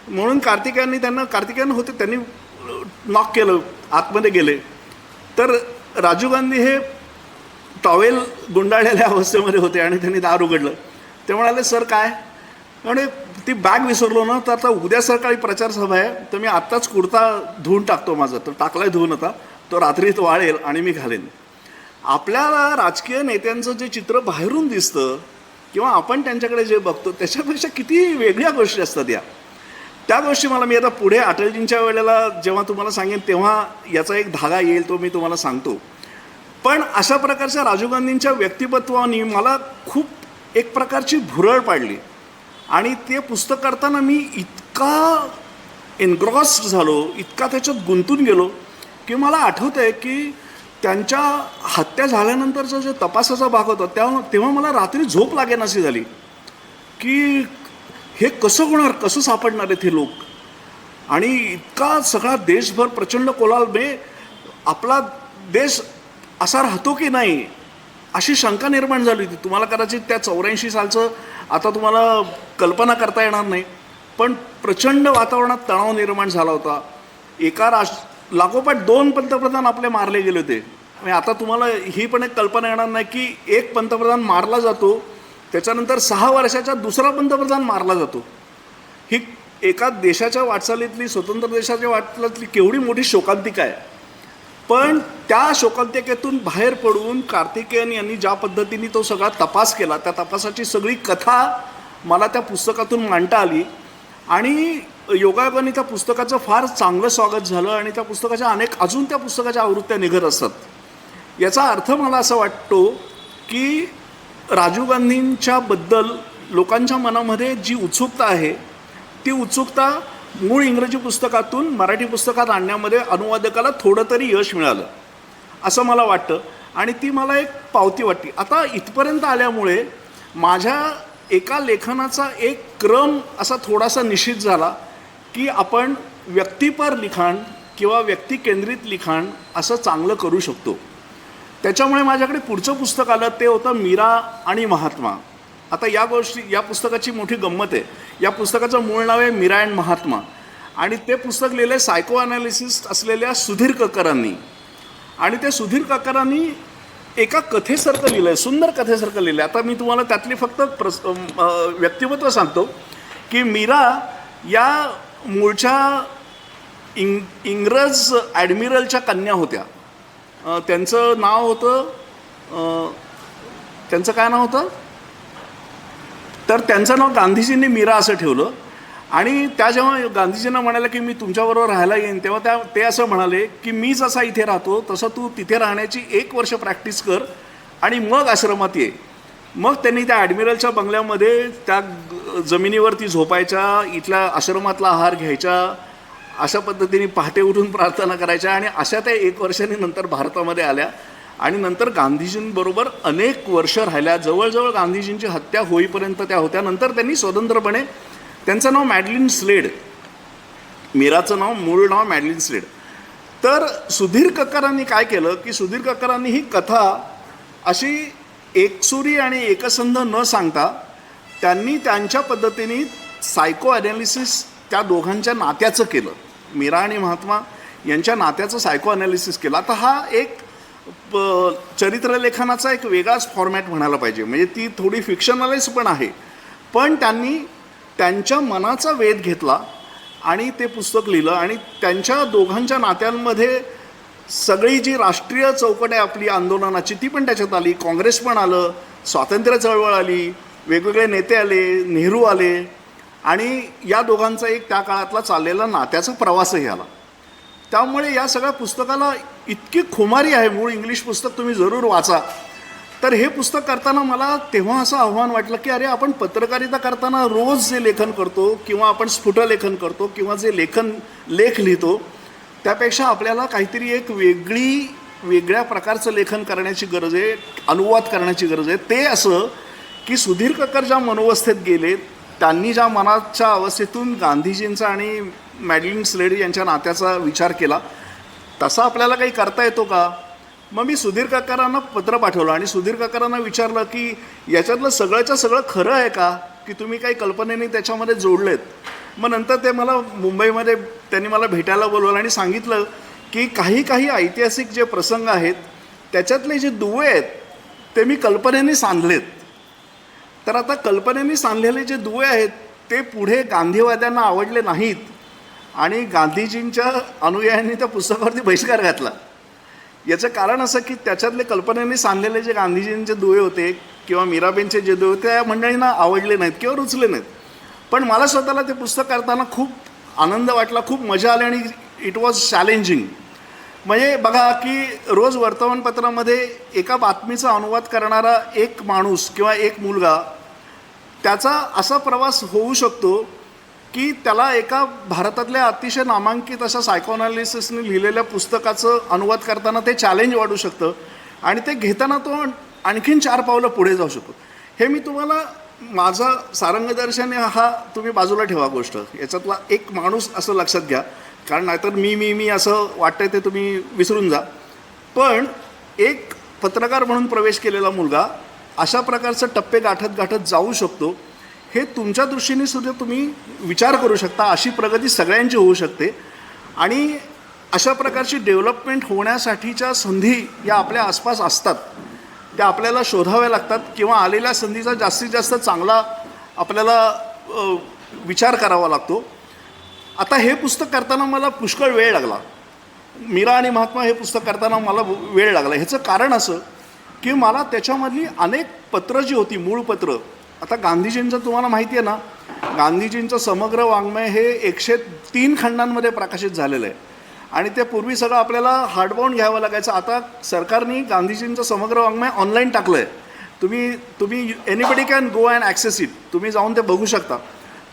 म्हणून कार्तिकेयन होते त्यांनी नॉक केलं, आतमध्ये गेले. तर राजीव गांधी हे टॉवेल गुंडाळलेल्या अवस्थेमध्ये होते आणि त्यांनी दार उघडलं. ते म्हणाले सर काय? म्हणजे ती बॅग विसरलो ना, तर आता उद्या सकाळी प्रचार सभा आहे, तर मी आत्ताच कुर्ता धुवून टाकतो माझा. तर टाकलाय धुवून, आता तो रात्रीत वाळेल आणि मी घालेन. आपल्याला राजकीय नेत्यांचं जे चित्र बाहेरून दिसतं किंवा आपण त्यांच्याकडे जे बघतो त्याच्यापेक्षा किती वेगळ्या गोष्टी असतात त्या गोष्टी मला, मी आता पुढे अटलजींच्या वेळेला जेव्हा तुम्हाला सांगेन तेव्हा याचा एक धागा येईल, तो मी तुम्हाला सांगतो. पण अशा प्रकारच्या राजीव गांधींच्या व्यक्तिमत्वाने मला खूप एक प्रकारची भुरळ पाडली. आणि ते पुस्तक करताना मी इतका एनग्रॉस्ड झालो, इतका त्याच्यात गुंतून गेलो की मला आठवतं आहे की त्यांच्या हत्या झाल्यानंतरचा जो तपासाचा भाग होता तेव्हा मला रात्री झोप लागेनाशी झाली की हे कसं होणार, कसं सापडणार आहेत हे लोक. आणि इतका सगळा देशभर प्रचंड कोलाहल, आपला देश असा राहतो की नाही अशी शंका निर्माण झाली होती. तुम्हाला कदाचित त्या 84 सालचं आता तुम्हाला कल्पना करता येणार नाही, पण प्रचंड वातावरणात तणाव निर्माण झाला होता. लागोपाठ 2 पंतप्रधान आपले मारले गेले होते. म्हणजे आता तुम्हाला ही पण एक कल्पना येणार नाही की एक पंतप्रधान मारला जातो, त्याच्यानंतर 6 वर्षाचा दुसरा पंतप्रधान मारला जातो. ही एका देशाच्या वाटचालीतली, स्वतंत्र देशाच्या वाटचालीतली केवढी मोठी शोकांतिका आहे. पण त्या शोकांतिकेतून बाहेर पडून कार्तिकेयन यांनी ज्या पद्धतीने तो सगळा तपास केला, त्या तपासाची सगळी कथा मला त्या पुस्तकातून मांडता आली. आणि योगायोगाने त्या पुस्तकाचं फार चांगलं स्वागत झालं आणि त्या पुस्तकाच्या अजून त्या पुस्तकाच्या आवृत्त्या निघत असतात. याचा अर्थ मला असं वाटतो की राजीव गांधींच्याबद्दल लोकांच्या मनामध्ये जी उत्सुकता आहे ती उत्सुकता मूळ इंग्रजी पुस्तकातून मराठी पुस्तकात आणण्यामध्ये अनुवादकाला थोडं तरी यश मिळालं असं मला वाटतं. आणि ती मला एक पावती वाटते. आता इथपर्यंत आल्यामुळे माझ्या एका लेखनाचा एक क्रम असा थोडासा निश्चित झाला की आपण व्यक्तिपर लिखाण किंवा व्यक्तिकेंद्रित लिखाण असं चांगलं करू शकतो. त्याच्यामुळे माझ्याकडे पुढचं पुस्तक आलं, ते होतं मीरा आणि महात्मा. आता या पुस्तकाची मोठी गंमत आहे. या पुस्तकाचं मूळ नाव आहे मीरा अँड महात्मा आणि ते पुस्तक लिहिलं आहे सायको अनालिसिस्ट असलेल्या सुधीर कक्करांनी. आणि ते सुधीर कक्करांनी एका कथेसारखं लिहिलं आहे, सुंदर कथेसारखं लिहिलं आहे. आता मी तुम्हाला त्यातली फक्त व्यक्तिमत्व सांगतो की मीरा या मूळच्या इंग्रज ॲडमिरलच्या कन्या होत्या. त्यांचं नाव होतं, त्यांचं काय नाव होतं, तर त्यांचं नाव गांधीजींनी मीरा असं ठेवलं. आणि त्या जेव्हा गांधीजींना म्हणाल्या की मी तुमच्याबरोबर राहायला येईन, तेव्हा ते असं म्हणाले की मी जसा इथे राहतो तसं तू तिथे राहण्याची 1 वर्ष प्रॅक्टिस कर आणि मग आश्रमात ये. मग त्यांनी त्या ॲडमिरलच्या बंगल्यामध्ये त्या जमिनीवरती झोपायच्या, इथल्या आश्रमातला आहार घ्यायच्या, अशा पद्धतीने पहाटे उठून प्रार्थना करायच्या. आणि अशा त्या 1 वर्षांनी नंतर भारतामध्ये आल्या आणि नंतर गांधीजींबरोबर अनेक वर्ष राहिल्या. जवळजवळ गांधीजींची हत्या होईपर्यंत त्या होत्या. नंतर त्यांनी स्वतंत्रपणे, त्यांचं नाव मॅडलिन स्लेड, मीराचं मूळ नाव मॅडलिन स्लेड. तर सुधीर कक्करांनी काय केलं की सुधीर कक्करांनी ही कथा अशी एकसुरी आणि एकसंध न सांगता त्यांनी त्यांच्या पद्धतीने सायको ॲनालिसिस त्या दोघांच्या नात्याचं केलं. मीरा आणि महात्मा यांच्या नात्याचं सायको ॲनालिसिस केलं. आता हा एक चरित्रलेखनाचा एक वेगळाच फॉर्मॅट म्हणायला पाहिजे. म्हणजे ती थोडी फिक्शनलाइज पण आहे, पण त्यांनी त्यांच्या मनाचा वेध घेतला आणि ते पुस्तक लिहिलं. आणि त्यांच्या दोघांच्या नात्यांमध्ये सगळी जी राष्ट्रीय चौकट आहे आपली आंदोलनाची ती पण त्याच्यात आली. काँग्रेस पण आलं, स्वातंत्र्य चळवळ आली, वेगवेगळे नेते आले, नेहरू आले आणि या दोघांचा एक त्या काळातला चाललेला नात्याचा प्रवासही आला. त्यामुळे या सगळ्या पुस्तकाला इतकी खुमारी आहे. मूळ इंग्लिश पुस्तक तुम्ही जरूर वाचा. तर हे पुस्तक करताना मला तेव्हा असं आव्हान वाटलं की अरे, आपण पत्रकारिता करताना रोज जे लेखन करतो किंवा आपण स्फुटलेखन करतो किंवा जे लेख लिहितो त्यापेक्षा आपल्याला काहीतरी एक वेगळ्या प्रकारचं लेखन करण्याची गरज आहे, अनुवाद करण्याची गरज आहे. ते असं की सुधीर कक्कर ज्या मनोवस्थेत गेले, त्यांनी ज्या मनाच्या अवस्थेतून गांधीजींचा आणि मॅडलिन स्लेड यांच्या नात्याचा विचार केला, तसा आपल्याला काही करता येतो का? मग मी सुधीर कक्करांना पत्र पाठवलं आणि सुधीर कक्करांना विचारलं की याच्यातलं सगळंच्या सगळं खरं आहे का, की तुम्ही काही कल्पनेने त्याच्यामध्ये जोडलेत. मग नंतर ते मला मुंबईमध्ये त्यांनी मला भेटायला बोलवलं आणि सांगितलं की काही ऐतिहासिक जे प्रसंग आहेत त्याच्यातले जे दुवे आहेत ते मी कल्पनेने सांधलेत. तर आता कल्पनेने सांधलेले जे दुवे आहेत ते पुढे गांधीवाद्यांना आवडले नाहीत आणि गांधीजींच्या अनुयायांनी त्या पुस्तकावरती बहिष्कार घातला. याचं कारण असं की त्याच्यातले कल्पनेने सांधलेले जे गांधीजींचे दुवे होते किंवा मीराबाईंचे जे दुवे होते त्या मंडळींना आवडले नाहीत किंवा रुचले नाहीत. पण मला स्वतःला ते पुस्तक करताना खूप आनंद वाटला, खूप मजा आली आणि इट वॉज चॅलेंजिंग. म्हणजे बघा की रोज वर्तमानपत्रामध्ये एका बातमीचा अनुवाद करणारा एक माणूस किंवा एक मुलगा, त्याचा असा प्रवास होऊ शकतो की त्याला एका भारतातल्या अतिशय नामांकित अशा सायकोअनालिसिसने लिहिलेल्या पुस्तकाचं अनुवाद करताना ते चॅलेंज वाटू शकतं आणि ते घेताना तो आणखीन 4 पावलं पुढे जाऊ शकतो. हे मी तुम्हाला माझा सारंगदर्शन हा तुम्ही बाजूला ठेवा गोष्ट, याच्यातला एक माणूस असं लक्षात घ्या, कारण नाहीतर मी असं वाटतंय ते तुम्ही विसरून जा. पण एक पत्रकार म्हणून प्रवेश केलेला मुलगा अशा प्रकारचं टप्पे गाठत गाठत जाऊ शकतो, हे तुमच्या दृष्टीने सुद्धा तुम्ही विचार करू शकता. अशी प्रगती सगळ्यांची होऊ शकते आणि अशा प्रकारची डेव्हलपमेंट होण्यासाठीच्या संधी या आपल्या आसपास असतात, त्या आपल्याला शोधाव्या लागतात किंवा आलेल्या संधीचा जास्तीत जास्त चांगला आपल्याला विचार करावा लागतो. आता हे पुस्तक करताना मला पुष्कळ वेळ लागला. मीरा आणि महात्मा हे पुस्तक करताना मला वेळ लागला. ह्याचं कारण असं की मला त्याच्यामधली अनेक पत्रं जी होती, मूळ पत्र, आता गांधीजींचं तुम्हाला माहिती आहे ना, गांधीजींचं समग्र वाङ्मय हे 103 खंडांमध्ये प्रकाशित झालेलं आहे आणि ते पूर्वी सगळं आपल्याला हार्डबाउंड घ्यावं लागायचं. आता सरकारने गांधीजींचं समग्र वाङ्मय ऑनलाईन टाकलं आहे. तुम्ही anybody can go and access it, तुम्ही जाऊन ते बघू शकता.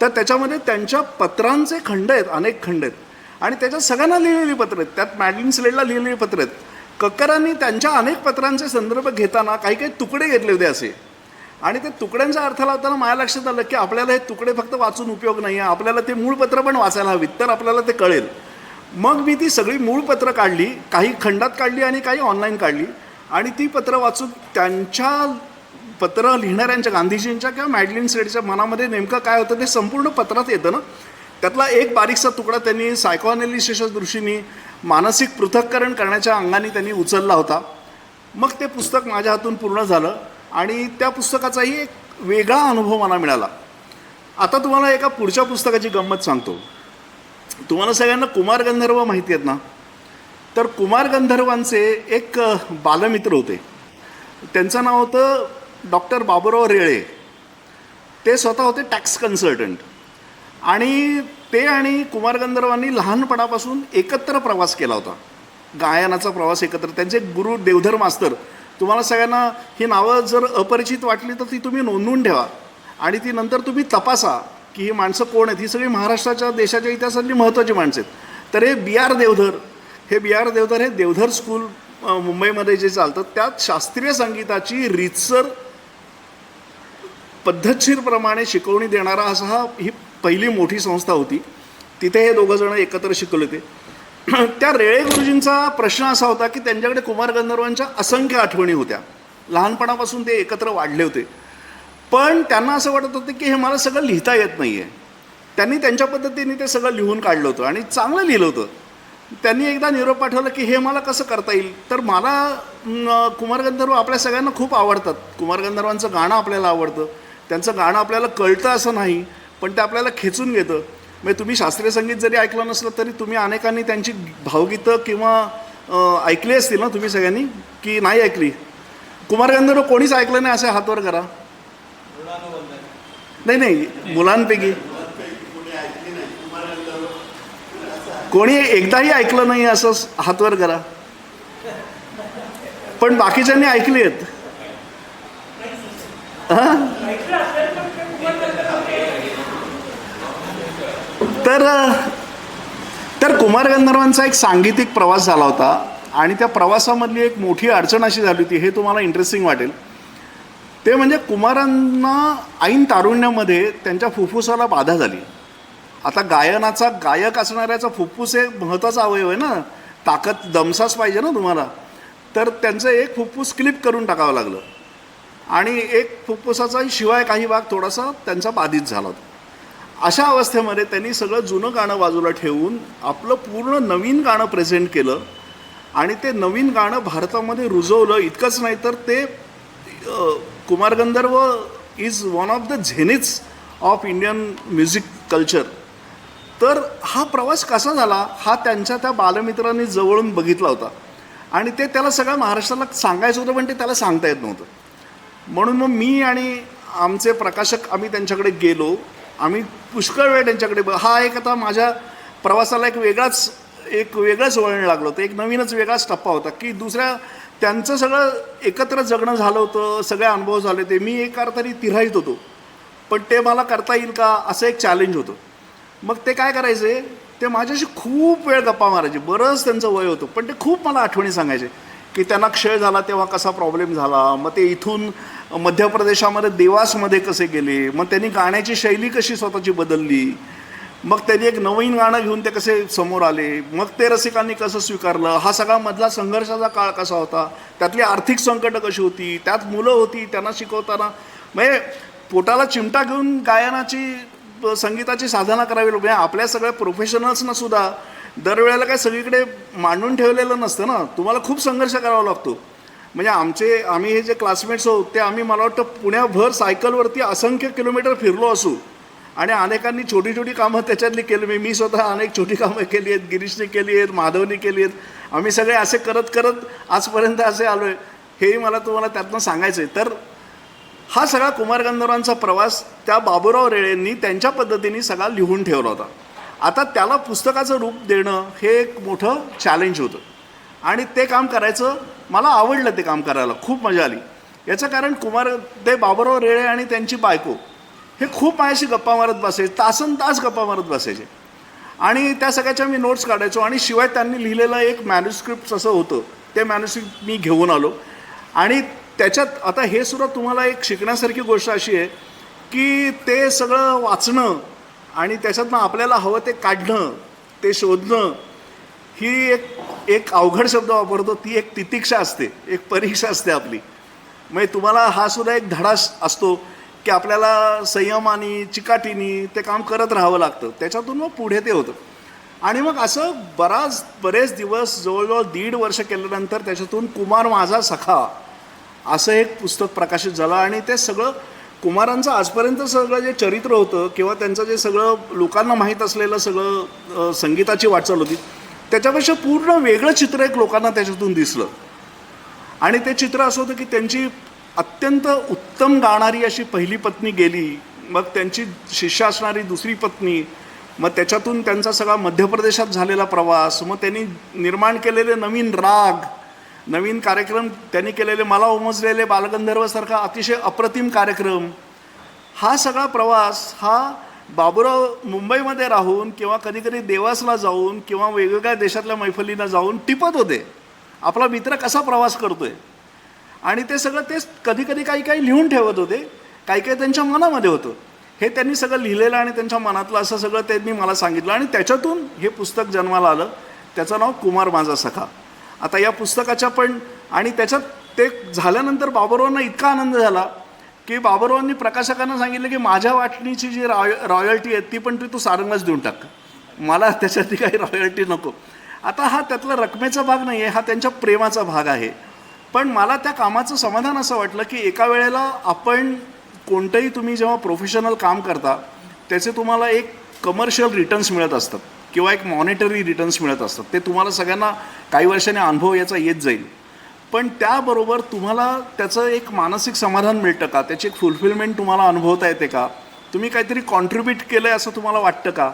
तर त्याच्यामध्ये त्यांच्या पत्रांचे खंड आहेत, अनेक खंड आहेत आणि त्याच्यात सगळ्यांना लिहिलेली पत्रं आहेत. त्यात मॅडलिन स्लेडला लिहिलेली पत्रं आहेत. कक्करांनी त्यांच्या अनेक पत्रांचे संदर्भ घेताना काही काही तुकडे घेतले होते असे, आणि ते तुकड्यांचा अर्थ लावताना माझ्या लक्षात आलं की आपल्याला हे तुकडे फक्त वाचून उपयोग नाही आहे, आपल्याला ते मूळ पत्र पण वाचायला हवीत, तर आपल्याला ते कळेल. मग मी ती सगळी मूळ पत्र काढली, काही खंडात काढली आणि काही ऑनलाईन काढली आणि ती पत्र वाचून त्यांच्या पत्र लिहिणाऱ्यांच्या, गांधीजींच्या किंवा मॅडलिन स्लेडच्या मनामध्ये नेमकं काय होतं ते संपूर्ण पत्रात येतं ना. त्यातला एक बारीकसा तुकडा त्यांनी सायकोअनालिसिसच्या दृष्टीने मानसिक पृथक्करण करण्याच्या अंगाने त्यांनी उचलला होता. मग ते पुस्तक माझ्या हातून पूर्ण झालं आणि त्या पुस्तकाचाही एक वेगळा अनुभव मला मिळाला. आता तुम्हाला एका पुढच्या पुस्तकाची गंमत सांगतो. तुम्हाला सगळ्यांना कुमार गंधर्व माहिती आहेत ना, तर कुमार गंधर्वांचे एक बालमित्र होते. त्यांचं नाव होतं डॉक्टर बाबूराव रेळे. ते स्वतः होते टॅक्स कन्सल्टंट आणि ते आणि कुमार गंधर्वांनी लहानपणापासून एकत्र प्रवास केला होता, गायनाचा प्रवास एकत्र. त्यांचे गुरु देवधर मास्तर, तुम्हाला सगळ्यांना ही नावं जर अपरिचित वाटली तर ती तुम्ही नोंदवून ठेवा आणि ती नंतर तुम्ही तपासा की ही माणसं कोण आहेत. ही सगळी महाराष्ट्राच्या देशाच्या इतिहासातली महत्त्वाची माणसं आहेत. तर हे बी आर देवधर हे देवधर स्कूल मुंबईमध्ये जे चालतं त्यात शास्त्रीय संगीताची रीतसर पद्धतशीरप्रमाणे शिकवणी देणारा ही पहिली मोठी संस्था होती. तिथे हे दोघंजणं एकत्र शिकवले होते. त्या रेळे गुरुजींचा प्रश्न असा होता की त्यांच्याकडे कुमार गंधर्वांच्या असंख्य आठवणी होत्या, लहानपणापासून ते एकत्र वाढले होते. पण त्यांना असं वाटत होतं की हे मला सगळं लिहिता येत नाही आहे. त्यांनी त्यांच्या पद्धतीने ते सगळं लिहून काढलं होतं आणि चांगलं लिहिलं होतं. त्यांनी एकदा निरोप पाठवला की हे मला कसं करता येईल. तर मला कुमार गंधर्व आपल्या सगळ्यांना खूप आवडतात. कुमार गंधर्वांचं गाणं आपल्याला आवडतं, त्यांचं गाणं आपल्याला कळतं असं नाही, पण ते आपल्याला खेचून घेतं. म्हणजे तुम्ही शास्त्रीय संगीत जरी ऐकलं नसलं तरी तुम्ही अनेकांनी त्यांची भावगीतं किंवा ऐकली असतील ना तुम्ही सगळ्यांनी, की नाही ऐकली. कुमार गंधर्व कोणीच ऐकलं नाही असे हातवर करा. नाही, मुलांपैकी कोणी एकदाही ऐकलं नाही असं हातवर करा. पण बाकीच्यांनी ऐकली आहेत. तर कुमार गंधर्वांचा एक सांगीतिक प्रवास झाला होता आणि त्या प्रवासामधली एक मोठी अडचण अशी झाली होती, हे तुम्हाला इंटरेस्टिंग वाटेल. ते म्हणजे कुमारांना ऐन तारुण्यामध्ये त्यांच्या फुफ्फुसाला बाधा झाली. आता गायनाचा गायक असणाऱ्याचा फुफ्फुस एक महत्त्वाचा अवयव आहे ना, ताकद दमसाच पाहिजे ना तुम्हाला. तर त्यांचं एक फुफ्फुस क्लिप करून टाकावं लागलं आणि एक फुफ्फुसाचा शिवाय काही भाग थोडासा त्यांचा बाधित झाला होता. अशा अवस्थेमध्ये त्यांनी सगळं जुनं गाणं बाजूला ठेवून आपलं पूर्ण नवीन गाणं प्रेझेंट केलं आणि ते नवीन गाणं भारतामध्ये रुजवलं. इतकंच नाही तर ते Kumar Gandharva is one of the zeniths of Indian music culture. तर हा प्रवास कसा झाला हा त्यांच्या त्या बालमित्रांनी जवळून बघितला होता आणि ते त्याला सगळ्या महाराष्ट्राला सांगायचं होतं, पण ते त्याला सांगता येत नव्हतं. म्हणून मग मी आणि आमचे प्रकाशक आम्ही त्यांच्याकडे गेलो. आम्ही पुष्कळ वेळ त्यांच्याकडे हा एक आता माझ्या प्रवासाला एक वेगळंच वळण लागलं होतं. एक नवीनच वेगळाच टप्पा होता की त्यांचं सगळं एकत्र जगणं झालं होतं, सगळे अनुभव झाले ते. मी एक अर्थाने तिराहीत होतो, पण ते मला करता येईल का असं एक चॅलेंज होतं. मग ते काय करायचे, ते माझ्याशी खूप वेळ गप्पा मारायचे. बरंच त्यांचं वय होतं, पण ते खूप मला आठवणी सांगायचे की त्यांना क्षय झाला तेव्हा कसा प्रॉब्लेम झाला, मग ते इथून मध्य प्रदेशामध्ये देवासमध्ये कसे गेले, मग त्यांनी गाण्याची शैली कशी स्वतःची बदलली, मग त्यांनी एक नवीन गाणं घेऊन ते कसे समोर आले, मग ते रसिकांनी कसं स्वीकारलं, हा सगळा मधला संघर्षाचा काळ कसा होता, त्यातली आर्थिक संकटं कशी होती, त्यात मुलं होती त्यांना शिकवताना म्हणजे पोटाला चिमटा घेऊन गायनाची संगीताची साधना करावी लागते. आपल्या सगळ्या प्रोफेशनल्सना सुद्धा दरवेळेला काय सगळीकडे मांडून ठेवलेलं नसतं ना, तुम्हाला खूप संघर्ष करावा लागतो. म्हणजे आम्ही हे जे क्लासमेट्स आहोत ते आम्ही मला वाटतं पुण्याभर सायकलवरती असंख्य किलोमीटर फिरलो असू आणि अनेकांनी छोटी छोटी कामं त्याच्यातली केली. मी स्वतः अनेक छोटी कामं केली आहेत, गिरीशने केली आहेत, माधवने केली आहेत. आम्ही सगळे असे करत करत आजपर्यंत असे आलो आहे, हेही मला तुम्हाला त्यातनं सांगायचं आहे. तर हा सगळा कुमार गंधर्वांचा प्रवास त्या बाबूराव रेळेंनी त्यांच्या पद्धतीने सगळा लिहून ठेवला होता. आता त्याला पुस्तकाचं रूप देणं हे एक मोठं चॅलेंज होतं आणि ते काम करायचं मला आवडलं. ते काम करायला खूप मजा आली. याचं कारण ते बाबूराव रेळे आणि त्यांची बायको हे खूप माझ्याशी गप्पा मारत बसायचे, तासनतास गप्पा मारत बसायचे आणि त्या सगळ्याच्या मी नोट्स काढायचो. आणि शिवाय त्यांनी लिहिलेलं एक मॅन्युस्क्रिप्ट असं होतं, ते मॅन्युस्क्रिप्ट मी घेऊन आलो. आणि त्याच्यात आता हे सुद्धा तुम्हाला एक शिकण्यासारखी गोष्ट अशी आहे की ते सगळं वाचणं आणि त्याच्यातनं आपल्याला हवं ते काढणं, ते शोधणं, ही एक अवघड शब्द वापरतो, ती एक तितिक्षा असते, एक परीक्षा असते आपली. म्हणजे तुम्हाला हा सुद्धा एक धडा असतो की आपल्याला संयमाने चिकाटीने ते काम करत राहावं लागतं. त्याच्यातून मग पुढे ते होतं. आणि मग असं बरेच दिवस जवळजवळ 1.5 वर्ष केल्यानंतर त्याच्यातून कुमार माझा सखा असं एक पुस्तक प्रकाशित झालं. आणि ते सगळं कुमारांचं आजपर्यंत सगळं जे चरित्र होतं किंवा त्यांचं जे सगळं लोकांना माहीत असलेलं सगळं संगीताची वाटचाल होती त्याच्यापेक्षा पूर्ण वेगळं चित्र एक लोकांना त्याच्यातून दिसलं. आणि ते चित्र असं होतं की त्यांची अत्यंत उत्तम गाणारी अशी पहिली पत्नी गेली, मग त्यांची शिष्य असणारी दुसरी पत्नी, मग त्याच्यातून त्यांचा सगळा मध्य प्रदेशात झालेला प्रवास, मग त्यांनी निर्माण केलेले नवीन राग, नवीन कार्यक्रम त्यांनी केलेले, मला उमजलेले बालगंधर्वसारखा अतिशय अप्रतिम कार्यक्रम, हा सगळा प्रवास हा बाबूराव मुंबईमध्ये राहून किंवा कधीकधी देवासला जाऊन किंवा वेगवेगळ्या देशातल्या मैफलींना जाऊन टिपत होते आपला मित्र कसा प्रवास करतोय. आणि ते सगळं ते कधीकधी काही लिहून ठेवत होते, काही त्यांच्या मनामध्ये होतं. हे त्यांनी सगळं लिहिलेलं आणि त्यांच्या मनातलं असं सगळं त्यांनी मला सांगितलं आणि त्याच्यातून हे पुस्तक जन्माला आलं. त्याचं नाव कुमार माझा सखा. आता या पुस्तकाच्या पण आणि त्याच्यात ते झाल्यानंतर बाबूरावांना इतका आनंद झाला की बाबूरावांनी प्रकाशकांना सांगितलं की माझ्या वाटणीची जी रॉयल्टी आहे ती पण तू सारंगलाच देऊन टाक, मला त्याच्यातली काही रॉयल्टी नको. आता हा त्यातला रकमेचा भाग नाही आहे, हा त्यांच्या प्रेमाचा भाग आहे. पण मला त्या कामाचं समाधान असं वाटलं की एका वेळेला आपण कोणतंही तुम्ही जेव्हा प्रोफेशनल काम करता त्याचे तुम्हाला एक कमर्शियल रिटर्न्स मिळत असतात किंवा एक मॉनिटरी रिटर्न्स मिळत असतात. ते तुम्हाला सगळ्यांना काही वर्षांनी अनुभव याचा येत जाईल. पण त्याबरोबर तुम्हाला त्याचं एक मानसिक समाधान मिळतं का, त्याची एक फुलफिलमेंट तुम्हाला अनुभवता येते का, तुम्ही काहीतरी कॉन्ट्रीब्यूट केलं आहे असं तुम्हाला वाटतं का,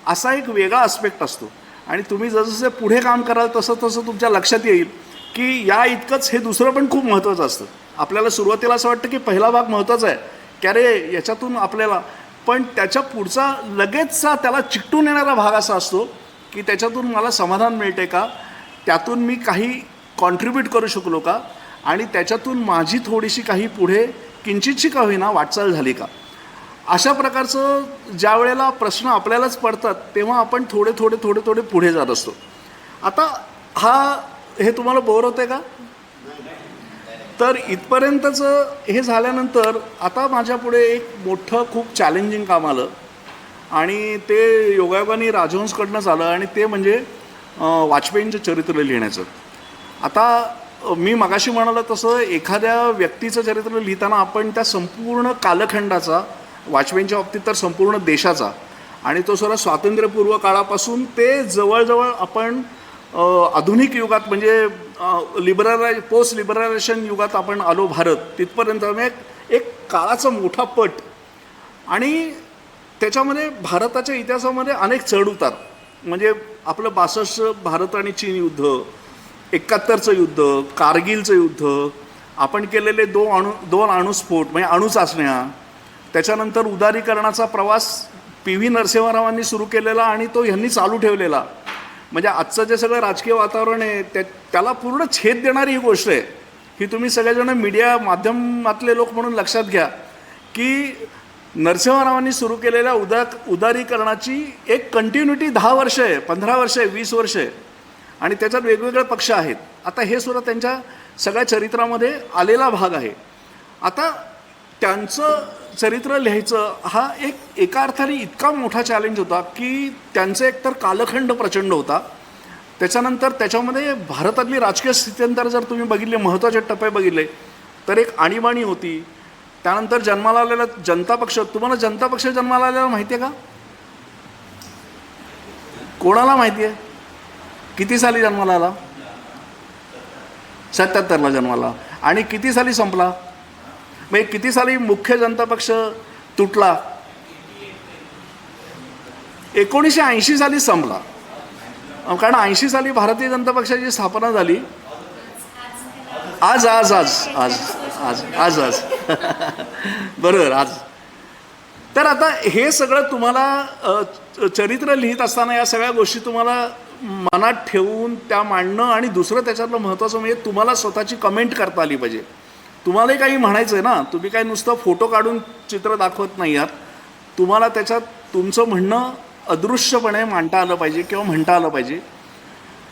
असा एक वेगळा आस्पेक्ट असतो. आणि तुम्ही जसं पुढे काम कराल तसं तुमच्या लक्षात येईल की या इतकंच हे दुसरं पण खूप महत्त्वाचं असतं. आपल्याला सुरुवातीला असं वाटतं की पहिला भाग महत्त्वाचा आहे की अरे याच्यातून आपल्याला, पण त्याच्या पुढचा लगेचचा त्याला चिकटून येणारा भाग असा असतो की त्याच्यातून मला समाधान मिळते का, त्यातून मी काही कॉन्ट्रीब्यूट करू शकलो का आणि त्याच्यातून माझी थोडीशी काही पुढे किंचितशी का होईना वाटचाल झाली का. अशा प्रकारचं ज्या वेळेला प्रश्न आपल्यालाच पडतात तेव्हा आपण थोडे पुढे जात असतो. आता हे तुम्हाला बोर होतं आहे का. तर इथपर्यंतचं हे झाल्यानंतर आता माझ्यापुढे एक मोठं खूप चॅलेंजिंग काम आलं आणि ते योगायोगाने राजहंसकडनंच आलं आणि ते म्हणजे वाजपेयींचं चरित्र लिहिण्याचं. आता मी मगाशी म्हणालो तसं एखाद्या व्यक्तीचं चरित्र लिहिताना आपण त्या संपूर्ण कालखंडाचा वाजपेयींच्या बाबतीत तर संपूर्ण देशाचा, आणि तो सर्व स्वातंत्र्यपूर्व काळापासून ते जवळजवळ आपण आधुनिक युगात म्हणजे पोस्ट लिबरलायझेशन युगात आपण आलो भारत, तिथपर्यंत एक काळाचा मोठा पट. आणि त्याच्यामध्ये भारताच्या इतिहासामध्ये अनेक चढउतार, म्हणजे आपलं 62 भारत आणि चीन युद्ध, 71चं युद्ध, कारगिलचं युद्ध, आपण केलेले दोन अणुस्फोट म्हणजे अणुचाचण्या, त्याच्यानंतर उदारीकरणाचा प्रवास PV नरसिंहरावांनी सुरू केलेला आणि तो ह्यांनी चालू ठेवलेला. म्हणजे आजचं जे सगळं राजकीय वातावरण आहे त्याला पूर्ण छेद देणारी ही गोष्ट आहे. ही तुम्ही सगळेजण मीडिया माध्यमातले लोक म्हणून लक्षात घ्या की नरसिंहरावांनी सुरू केलेल्या उदारीकरणाची एक कंटिन्युटी 10 वर्ष आहे, 15 वर्ष आहे, 20 वर्ष आहे, आणि त्याच्यात वेगवेगळे पक्ष आहेत. आता हे सुद्धा त्यांच्या सगळ्या चरित्रामध्ये आलेला भाग आहे. आता त्यांचं चरित्र लिहायचं हा एका अर्थाने इतका मोठा चॅलेंज होता की त्यांचं एकतर कालखंड प्रचंड होता, त्याच्यानंतर त्याच्यामध्ये भारतातली राजकीय स्थित्यंतर जर तुम्ही बघितले, महत्त्वाचे टप्पे बघितले तर एक आणीबाणी होती. त्यानंतर जन्माला आलेला जनता पक्ष, तुम्हाला जनता पक्ष जन्माला आलेला माहिती आहे का? कोणाला माहिती आहे? किती साली जन्माला आला? 77ला जन्माला. आणि किती साली संपला? म्हणजे किती साली मुख्य जनता पक्ष तुटला? 1980 साली संपला. कारण 80 साली भारतीय जनता पक्षाची स्थापना झाली. आज आज आज आज आज आज आज बरोबर आज. तर आता हे सगळं तुम्हाला चरित्र लिहित असताना या सगळ्या गोष्टी तुम्हाला मनात ठेवून त्या मांडणं, आणि दुसरं त्याच्यातलं महत्त्वाचं म्हणजे तुम्हाला स्वतःची कमेंट करता आली पाहिजे. तुम्हालाही काही म्हणायचं आहे ना, तुम्ही काही नुसतं फोटो काढून चित्र दाखवत नाही आहात, तुम्हाला त्याच्यात तुमचं म्हणणं अदृश्यपणे मांडता आलं पाहिजे किंवा म्हणता आलं पाहिजे.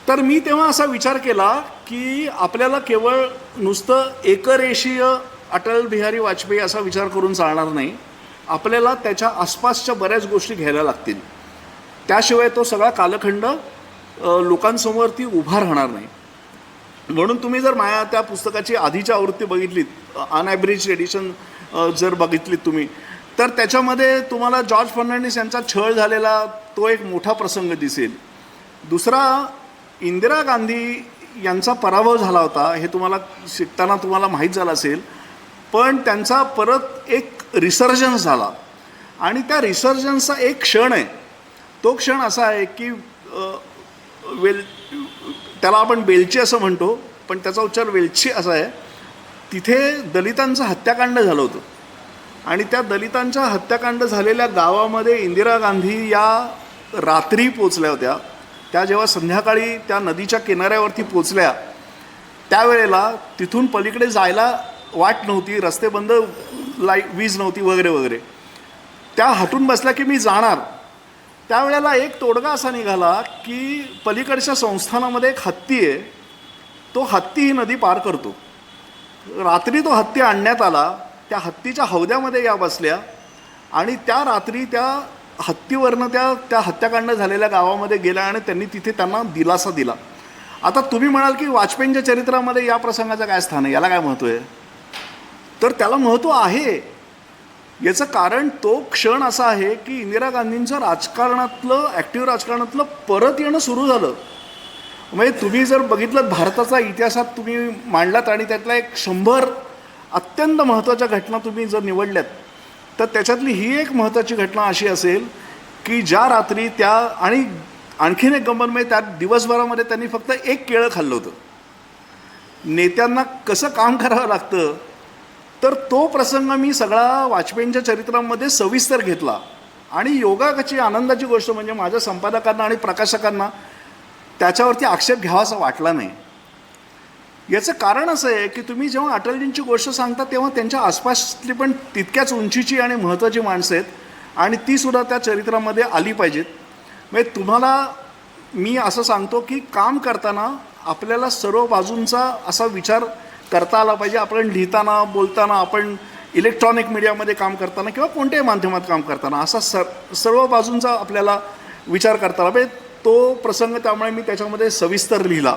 तर मी तेव्हा असा विचार केला की आपल्याला केवळ नुसतं एकरेशीय अटल बिहारी वाजपेयी असा विचार करून चालणार नाही, आपल्याला त्याच्या आसपासच्या बऱ्याच गोष्टी घ्यायला लागतील. त्याशिवाय तो सगळा कालखंड लोकांसमोर उभा राहणार नाही. म्हणून तुम्ही जर माझ्या त्या पुस्तकाची आधीची आवृत्ती बघितलीत, अनॲब्रिज एडिशन जर बघितलीत तुम्ही, तर त्याच्यामध्ये तुम्हाला जॉर्ज फर्नांडिस यांचा छळ झालेला तो एक मोठा प्रसंग दिसेल. दुसरा, इंदिरा गांधी यांचा पराभव झाला होता, हे तुम्हाला शिकताना तुम्हाला माहीत झालं असेल, पण त्यांचा परत एक रिसर्जन्स झाला. आणि त्या रिसर्जन्सचा एक क्षण आहे, तो क्षण असा आहे की त्याला आपण वेलची असं म्हणतो, पण त्याचा उच्चार वेलची असा आहे. तिथे दलितांचं हत्याकांड झालं होतं, आणि त्या दलितांच्या हत्याकांड झालेल्या गावामध्ये इंदिरा गांधी या रात्री पोचल्या होत्या. त्या जेव्हा संध्याकाळी त्या नदीच्या किनाऱ्यावरती पोचल्या त्यावेळेला तिथून पलीकडे जायला वाट नव्हती, रस्ते बंद, वीज नव्हती वगैरे वगैरे. त्या हटून बसल्या की मी जाणार. त्यावेळेला एक तोडगा असा निघाला की पलीकडच्या संस्थानामध्ये एक हत्ती आहे, तो हत्ती ही नदी पार करतो. रात्री तो हत्ती आणण्यात आला, त्या हत्तीच्या हौद्यामध्ये या बसल्या, आणि त्या रात्री त्या हत्तीवरनं त्या हत्याकांड झालेल्या गावामध्ये गेल्या आणि त्यांनी तिथे त्यांना दिलासा दिला. आता तुम्ही म्हणाल की वाजपेयींच्या चरित्रामध्ये या प्रसंगाचं काय स्थान आहे, याला काय महत्त्व आहे? तर त्याला महत्त्व आहे. याचं कारण तो क्षण असा आहे की इंदिरा गांधींचं राजकारणातलं, ॲक्टिव्ह राजकारणातलं परत येणं सुरू झालं. म्हणजे तुम्ही जर बघितलं भारताचा इतिहासात तुम्ही मांडलात आणि त्यातल्या एक 100 अत्यंत महत्त्वाच्या घटना तुम्ही जर निवडल्यात, तर त्याच्यातली ही एक महत्त्वाची घटना अशी असेल की ज्या रात्री त्या, आणि आणखीन एक गंमत म्हणजे त्या दिवसभरामध्ये त्यांनी फक्त एक केळं खाल्लं होतं. नेत्यांना कसं काम करावं लागतं, तर तो प्रसंग मी सगळा वाजपेयींच्या चरित्रामध्ये सविस्तर घेतला. आणि योगाची आनंदाची गोष्ट म्हणजे माझ्या संपादकांना आणि प्रकाशकांना त्याच्यावरती आक्षेप घ्यावासा वाटला नाही. याचं कारण असं आहे की तुम्ही जेव्हा अटलजींची गोष्ट सांगता तेव्हा त्यांच्या आसपासली पण तितक्याच उंचीची आणि महत्त्वाची माणसं आहेत, आणि तीसुद्धा त्या चरित्रामध्ये आली पाहिजेत. म्हणजे तुम्हाला मी असं सांगतो की काम करताना आपल्याला सर्व बाजूंचा असा विचार करता आला पाहिजे. आपण लिहिताना, बोलताना, आपण इलेक्ट्रॉनिक मीडियामध्ये काम करताना किंवा कोणत्याही माध्यमात काम करताना असा सर्व बाजूंचा आपल्याला विचार करता आला पाहिजे. तो प्रसंग त्यामुळे मी त्याच्यामध्ये सविस्तर लिहिला.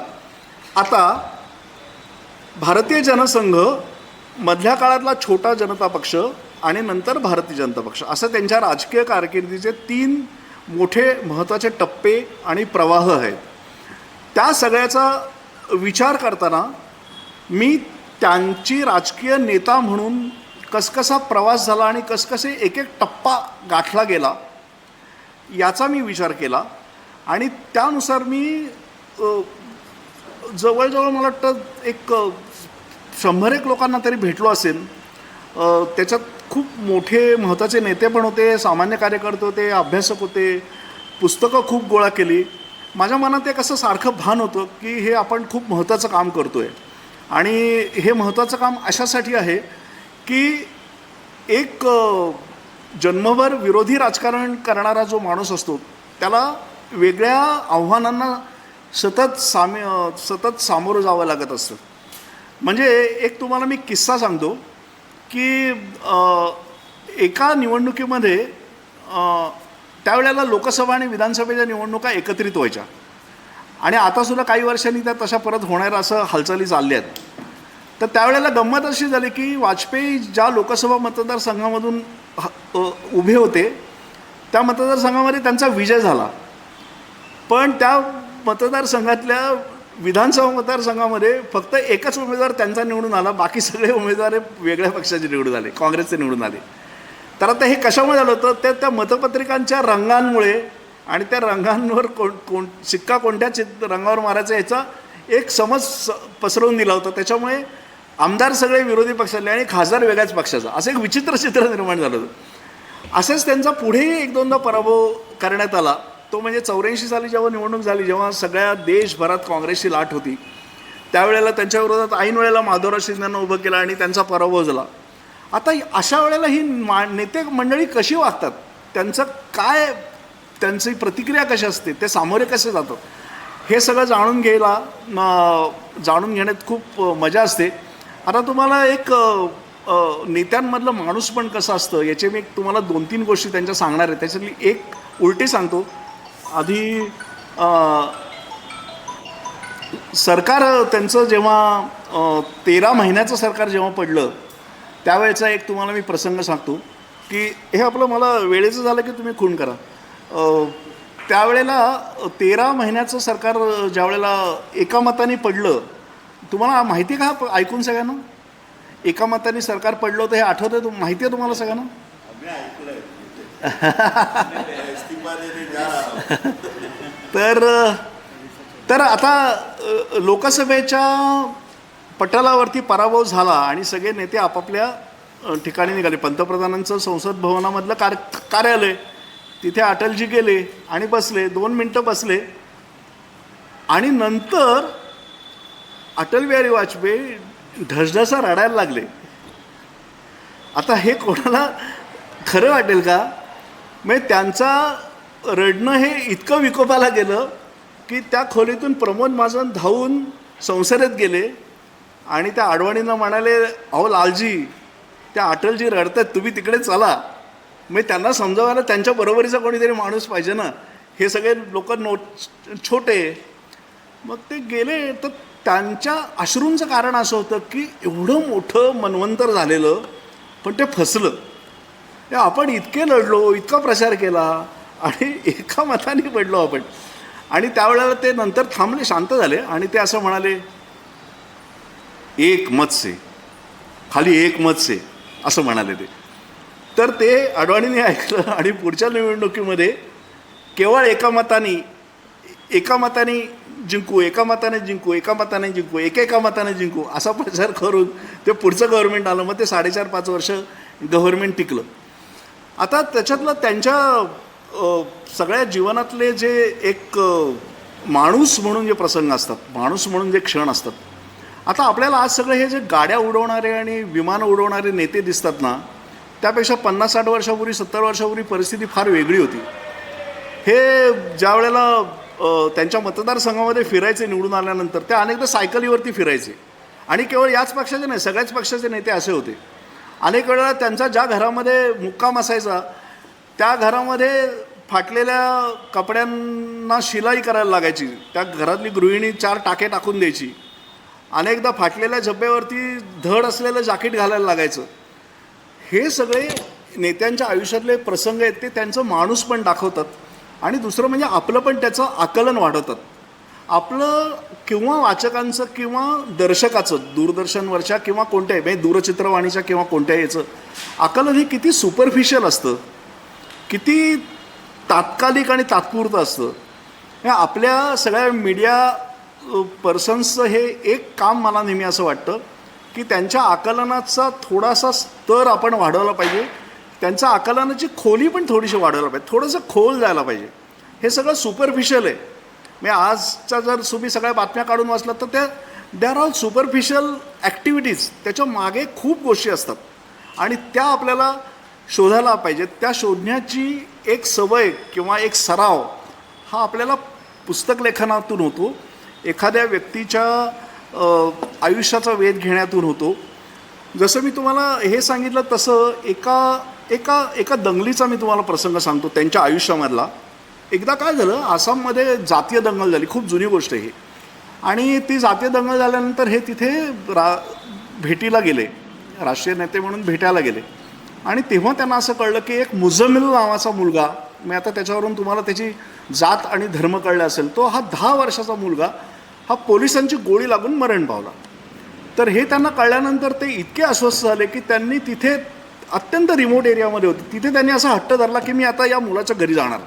आता भारतीय जनसंघ मधल्या काळातला छोटा जनता पक्ष आणि नंतर भारतीय जनता पक्ष, असं त्यांच्या राजकीय कारकिर्दीचे 3 मोठे महत्त्वाचे टप्पे आणि प्रवाह आहेत. त्या सगळ्याचा विचार करताना मी त्यांची राजकीय नेता म्हणून कसकसा प्रवास झाला आणि कसकसे एक एक टप्पा गाठला गेला याचा मी विचार केला. आणि त्यानुसार मी जवळजवळ मला वाटतं एक 100 लोकांना तरी भेटलो असेल. त्याच्यात खूप मोठे महत्त्वाचे नेते पण होते, सामान्य कार्यकर्ते होते, अभ्यासक होते, पुस्तकं खूप गोळा केली. माझ्या मनात एक असं सारखं भान होतं की हे आपण खूप महत्त्वाचं काम करतो आहे. आणि हे महत्त्वाचं काम अशासाठी आहे की एक जन्मभर विरोधी राजकारण करणारा जो माणूस असतो त्याला वेगळ्या आव्हानांना सतत सामोरं जावं लागत असतं. म्हणजे एक तुम्हाला मी किस्सा सांगतो की एका निवडणुकीमध्ये त्यावेळेला लोकसभा आणि विधानसभेच्या निवडणुका एकत्रित व्हायच्या आणि आतासुद्धा काही वर्षांनी त्या तशा परत होणार असं हालचाली चालल्या आहेत. तर त्यावेळेला गंमत अशी झाली की वाजपेयी ज्या लोकसभा मतदारसंघामधून उभे होते त्या मतदारसंघामध्ये त्यांचा विजय झाला, पण त्या मतदारसंघातल्या विधानसभा मतदारसंघामध्ये फक्त एकच उमेदवार त्यांचा निवडून आला, बाकी सगळे उमेदवार वेगळ्या पक्षाचे निवडून आले, काँग्रेसचे निवडून आले. तर आता हे कशामुळे झालं होतं, त्या मतपत्रिकांच्या रंगांमुळे आणि त्या रंगांवर शिक्का कोणत्या रंगावर मारायचा याचा एक समज पसरवून दिला होता. त्याच्यामुळे आमदार सगळे विरोधी पक्षातले आणि खासदार वेगळ्याच पक्षाचा, असं एक विचित्र चित्र निर्माण झालं होतं. असंच त्यांचा पुढेही 1-2दा पराभव करण्यात आला. तो म्हणजे 84 साली जेव्हा निवडणूक झाली, जेव्हा सगळ्या देशभरात काँग्रेसची लाट होती, त्यावेळेला त्यांच्या विरोधात ऐन वेळेला माधवराव शिंदेंना उभं केलं आणि त्यांचा पराभव झाला. आता अशा वेळेला ही नेते मंडळी कशी वागतात, त्यांचं काय, त्यांची प्रतिक्रिया कशी असते, ते सामोरे कसे जातात, हे सगळं जाणून घेण्यात खूप मजा असते. आता तुम्हाला एक नेत्यांमधलं माणूस पण कसं असतं याचे मी तुम्हाला 2-3 गोष्टी त्यांच्या सांगणार आहे. त्याच्यातली एक उलटी सांगतो. आधी सरकार त्यांचं जेव्हा 13 महिन्याचं सरकार जेव्हा पडलं त्यावेळेचा एक तुम्हाला मी प्रसंग सांगतो की हे आपलं मला वेळेचं झालं की तुम्ही खून करा. त्यावेळेला 13 महिन्याचं सरकार ज्यावेळेला एका मताने पडलं, तुम्हाला माहिती आहे का, ऐकून सगळ्यांना, एका मताने सरकार पडलं होतं हे आठवतं, माहिती आहे तुम्हाला सगळ्यांना? तर आता लोकसभेच्या पटलावरती पराभव झाला आणि सगळे नेते आपापल्या ठिकाणी निघाले. पंतप्रधानांचं संसद भवनामधलं कार्यालय, तिथे अटलजी गेले आणि बसले, 2 मिनटं बसले आणि नंतर अटल बिहारी वाजपेयी ढसढसा रडायला लागले. आता हे कोणाला खरं वाटेल का? म्हणजे त्यांचा रडणं हे इतकं विकोपाला गेलं की त्या खोलीतून प्रमोद महाजन धावून संसदेत गेले आणि त्या आडवाणींना म्हणाले, अहो लालजी, त्या अटलजी रडतात, तुम्ही तिकडे चला. मग त्यांना समजावायला त्यांच्या बरोबरीचा कोणीतरी माणूस पाहिजे ना. हे सगळे लोक छोटे. मग ते गेले. तर त्यांच्या अश्रूंचं कारण असं होतं की एवढं मोठं मनवंतर झालेलं पण ते फसलं. आपण इतके लढलो, इतका प्रचार केला आणि एका मताने पडलो आपण. आणि त्यावेळेला ते नंतर थांबले, शांत झाले आणि ते असं म्हणाले, एक मत से, खाली एक मत से, असं म्हणाले ते. तर ते अडवाणीने ऐकलं आणि पुढच्या निवडणुकीमध्ये केवळ एका मताने जिंकू, एका मताने जिंकू, एका मताने जिंकू, एका मताने जिंकू असा प्रचार करून ते पुढचं गव्हर्नमेंट आलं. मग ते 4.5-5 वर्ष गव्हर्नमेंट टिकलं. आता त्याच्यातलं त्यांच्या सगळ्या जीवनातले जे एक माणूस म्हणून जे प्रसंग असतात, माणूस म्हणून जे क्षण असतात. आता आपल्याला आज सगळे हे जे गाड्या उडवणारे आणि विमानं उडवणारे नेते दिसतात ना, त्यापेक्षा 50-60 वर्षापूर्वी, 70 वर्षापूर्वी परिस्थिती फार वेगळी होती. हे ज्या वेळेला त्यांच्या मतदारसंघामध्ये फिरायचे निवडून आल्यानंतर, ते अनेकदा सायकलीवरती फिरायचे. आणि केवळ याच पक्षाचे नाही, सगळ्याच पक्षाचे नेते असे होते. अनेक वेळेला त्यांचा ज्या घरामध्ये मुक्काम असायचा त्या घरामध्ये फाटलेल्या कपड्यांना शिलाई करायला लागायची. त्या घरातली गृहिणी 4 टाके टाकून द्यायची. अनेकदा फाटलेल्या झब्ब्यावरती धड असलेलं जॅकेट घालायला लागायचं. हे सगळे नेत्यांच्या आयुष्यातले प्रसंग आहेत, ते त्यांचं माणूस पण दाखवतात आणि दुसरं म्हणजे आपलं पण त्याचं आकलन वाढवतात. आपलं किंवा वाचकांचं किंवा दर्शकाचं, दूरदर्शनवरच्या किंवा कोणत्याही म्हणजे दूरचित्रवाणीच्या किंवा कोणत्याही याचं आकलन हे किती सुपरफिशियल असतं, किती तात्कालिक आणि तात्पुरतं असतं. हे आपल्या सगळ्या मीडिया पर्सन्सचं हे एक काम मला नेहमी असं वाटतं की त्यांच्या आकलनाचा थोडासा स्तर आपण वाढवला पाहिजे, त्यांच्या आकलनाची खोली पण थोडीशी वाढवला पाहिजे, थोडंसं खोल जायला पाहिजे. हे सगळं सुपरफिशियल आहे. म्हणजे आजच्या जर तुम्ही सगळ्या बातम्या काढून वाचलात तर त्या they are all superficial activities. त्याच्या मागे खूप गोष्टी असतात आणि त्या आपल्याला शोधायला पाहिजेत. त्या शोधण्याची एक सवय किंवा एक सराव हा आपल्याला पुस्तक लेखनातून होतो, एखाद्या व्यक्तीच्या आयुष्याचा वेध घेण्यातून होतो. जसं मी तुम्हाला हे सांगितलं तसं एका दंगलीचा मी तुम्हाला प्रसंग सांगतो त्यांच्या आयुष्यामधला. एकदा काय झालं, आसाममध्ये जातीय दंगल झाली, खूप जुनी गोष्ट आहे ही. आणि ती जातीय दंगल झाल्यानंतर हे तिथे भेटीला गेले, राष्ट्रीय नेते म्हणून भेटायला गेले. आणि तेव्हा त्यांना असं कळलं की एक मुझमिल नावाचा मुलगा, मी आता त्याच्यावरून तुम्हाला त्याची जात आणि धर्म कळलं असेल, तो हा 10 वर्षाचा मुलगा हा पोलिसांची गोळी लागून मरण पावला. तर हे त्यांना कळल्यानंतर ते इतके अस्वस्थ झाले की त्यांनी तिथे अत्यंत रिमोट एरियामध्ये होते, तिथे त्यांनी असा हट्ट धरला की मी आता या मुलाच्या घरी जाणार.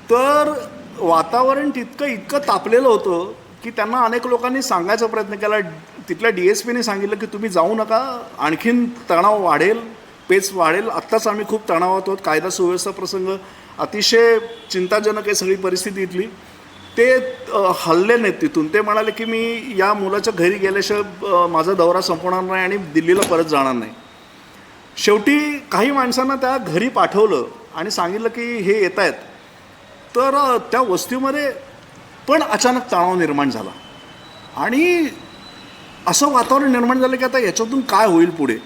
तर वातावरण इतकं तापलेलं होतं की त्यांना अनेक लोकांनी सांगायचा प्रयत्न केला. तिथल्या DSPने सांगितलं की तुम्ही जाऊ नका, आणखीन तणाव वाढेल, पेच वाढेल. आत्ताच आम्ही खूप तणावात आहोत, कायदा सुव्यवस्था प्रसंग अतिशय चिंताजनक आहे सगळी परिस्थिती इथली. ते हल्ले नाहीत तिथून. ते म्हणाले की मी या मुलाच्या घरी गेल्याशिवाय माझा दौरा संपणार नाही आणि दिल्लीला परत जाणार नाही. शेवटी काही माणसांना त्या घरी पाठवलं आणि सांगितलं की हे येत आहेत. तर त्या वस्तीमध्ये पण अचानक तणाव निर्माण झाला आणि असं वातावरण निर्माण झालं की आता याच्यातून काय होईल पुढे.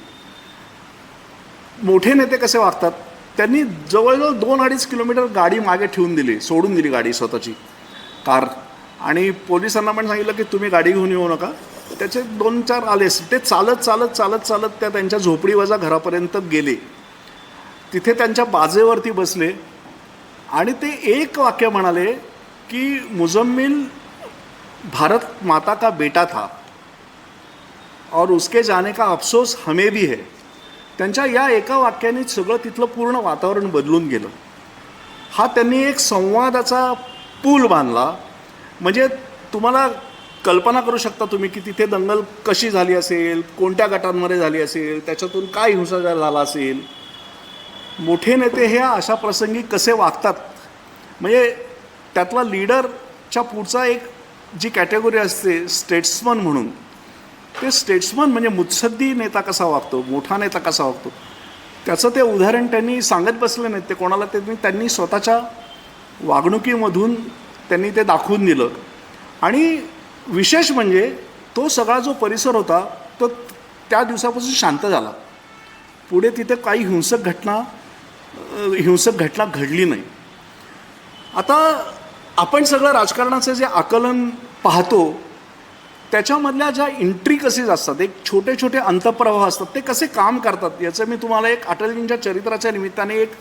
मोठे नेते कसे वागतात, त्यांनी जवळजवळ 2-2.5 किलोमीटर गाडी मागे ठेवून दिली, सोडून दिली गाडी स्वतःची कार. आणि पोलिसांना पण सांगितलं की तुम्ही गाडी घेऊन येऊ नका. त्याचे 2-4 आले, ते चालत त्या त्यांच्या झोपडीवजा घरापर्यंत गेले. तिथे त्यांच्या बाजेवरती बसले आणि ते एक वाक्य म्हणाले की मुझम्मिल भारत माता का बेटा था और उसके जाने का अफसोस हमें भी है. त्यांच्या या एका वाक्याने सगळं तिथलं पूर्ण वातावरण बदलून गेलं. हा त्यांनी एक संवादाचा पूल बांधला. म्हणजे तुम्हाला कल्पना करू शकता तुम्ही की तिथे दंगल कशी झाली असेल, कोणत्या गटांमध्ये झाली असेल, त्याच्यातून काय हिंसाचार झाला असेल. मोठे नेते हे अशा प्रसंगी कसे वागतात, म्हणजे त्यातला लीडरच्या पुढचा एक जी कॅटेगरी असते स्टेट्समन म्हणून, ते स्टेट्समन म्हणजे मुत्सद्दी नेता कसा वागतो, मोठा नेता कसा वागतो, त्याचं ते उदाहरण त्यांनी सांगत बसले नाहीत. ते कोणाला त्यांनी स्वतःच्या वागणुकीमधून त्यांनी ते दाखवून दिलं. आणि विशेष म्हणजे तो सगळा जो परिसर होता तो त्या दिवसापासून शांत झाला. पुढे तिथे काही हिंसक घटना घडली नाही. आता आपण सगळं राजकारणाचं जे आकलन पाहतो त्याच्यामधल्या ज्या इंट्रिकसीज असतात, एक छोटे छोटे अंतप्रवाह असतात, ते कसे काम करतात याचं मी तुम्हाला एक अटलजींच्या चरित्राच्या निमित्ताने एक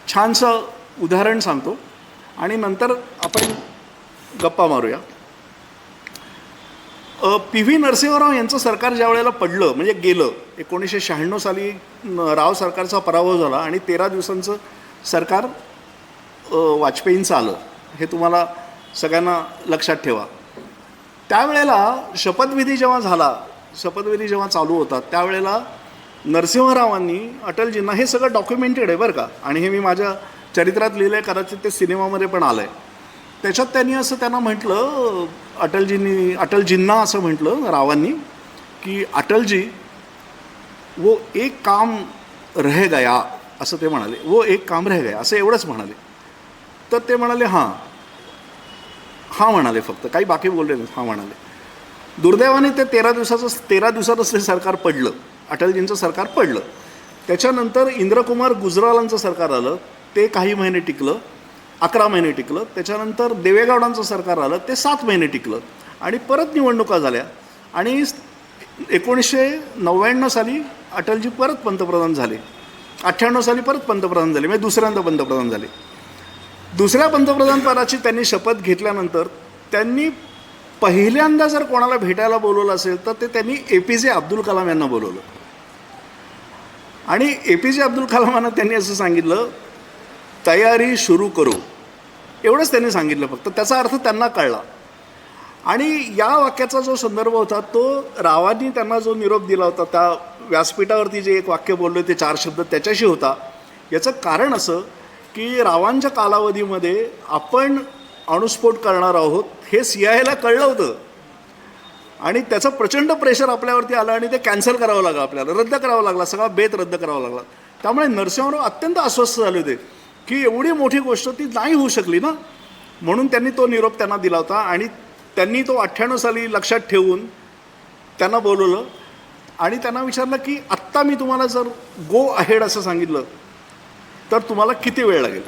छानसं उदाहरण सांगतो आणि नंतर आपण गप्पा मारूया. PV नरसिंहराव यांचं सरकार ज्या वेळेला पडलं, म्हणजे गेलं, 1996 साली राव सरकारचा पराभव झाला आणि 13 दिवसांचं सरकार वाजपेयींचं आलं. हे तुम्हाला सगळ्यांना लक्षात ठेवा. त्यावेळेला शपथविधी जेव्हा चालू होता त्यावेळेला नरसिंहरावांनी अटलजींना, हे सगळं डॉक्युमेंटेड आहे बरं का, आणि हे मी माझ्या चरित्रात लिहिलं आहे, कदाचित ते सिनेमामध्ये पण आलं आहे. त्याच्यात त्यांना म्हटलं, अटलजींना असं म्हटलं रावांनी की अटलजी वो एक काम रह गया, असं ते म्हणाले. वो एक काम रह गया असं एवढंच म्हणाले. तर ते म्हणाले हां म्हणाले, फक्त काही बाकी बोलले नाही, हां म्हणाले. दुर्दैवाने ते 13 दिवसातच ते सरकार पडलं, अटलजींचं सरकार पडलं. त्याच्यानंतर इंद्रकुमार गुजरालांचं सरकार आलं, ते काही महिने टिकलं, 11 महिने टिकलं. त्याच्यानंतर देवेगौडांचं सरकार आलं, ते 7 महिने टिकलं आणि परत निवडणुका झाल्या आणि 1999 साली अटलजी परत पंतप्रधान झाले. 98 साली परत पंतप्रधान झाले, म्हणजे दुसऱ्यांदा पंतप्रधान झाले. दुसऱ्या पंतप्रधानपदाची त्यांनी शपथ घेतल्यानंतर त्यांनी पहिल्यांदा जर कोणाला भेटायला बोलवलं असेल तर ते त्यांनी APJ अब्दुल कलाम यांना बोलवलं. आणि APJ अब्दुल कलामांना त्यांनी असं सांगितलं, तयारी सुरू करू, एवढंच त्यांनी सांगितलं फक्त. त्याचा अर्थ त्यांना कळला. आणि या वाक्याचा जो संदर्भ होता तो रावांनी त्यांना जो निरोप दिला होता, त्या व्यासपीठावरती जे एक वाक्य बोललो ते 4 शब्द त्याच्याशी होता. याचं कारण असं की रावांच्या कालावधीमध्ये आपण अणुस्फोट करणार आहोत हे CIA कळलं होतं आणि त्याचं प्रचंड प्रेशर आपल्यावरती आलं आणि ते कॅन्सल करावं लागलं, आपल्याला रद्द करावं लागला, सगळा बेत रद्द करावा लागला. त्यामुळे नरसिंहराव अत्यंत अस्वस्थ झाले होते की एवढी मोठी गोष्ट ती नाही होऊ शकली ना. म्हणून त्यांनी तो निरोप त्यांना दिला होता आणि त्यांनी तो 98 साली लक्षात ठेवून त्यांना बोलवलं आणि त्यांना विचारलं की आत्ता मी तुम्हाला जर गो अहेड असं सांगितलं तर तुम्हाला किती वेळ लागेल.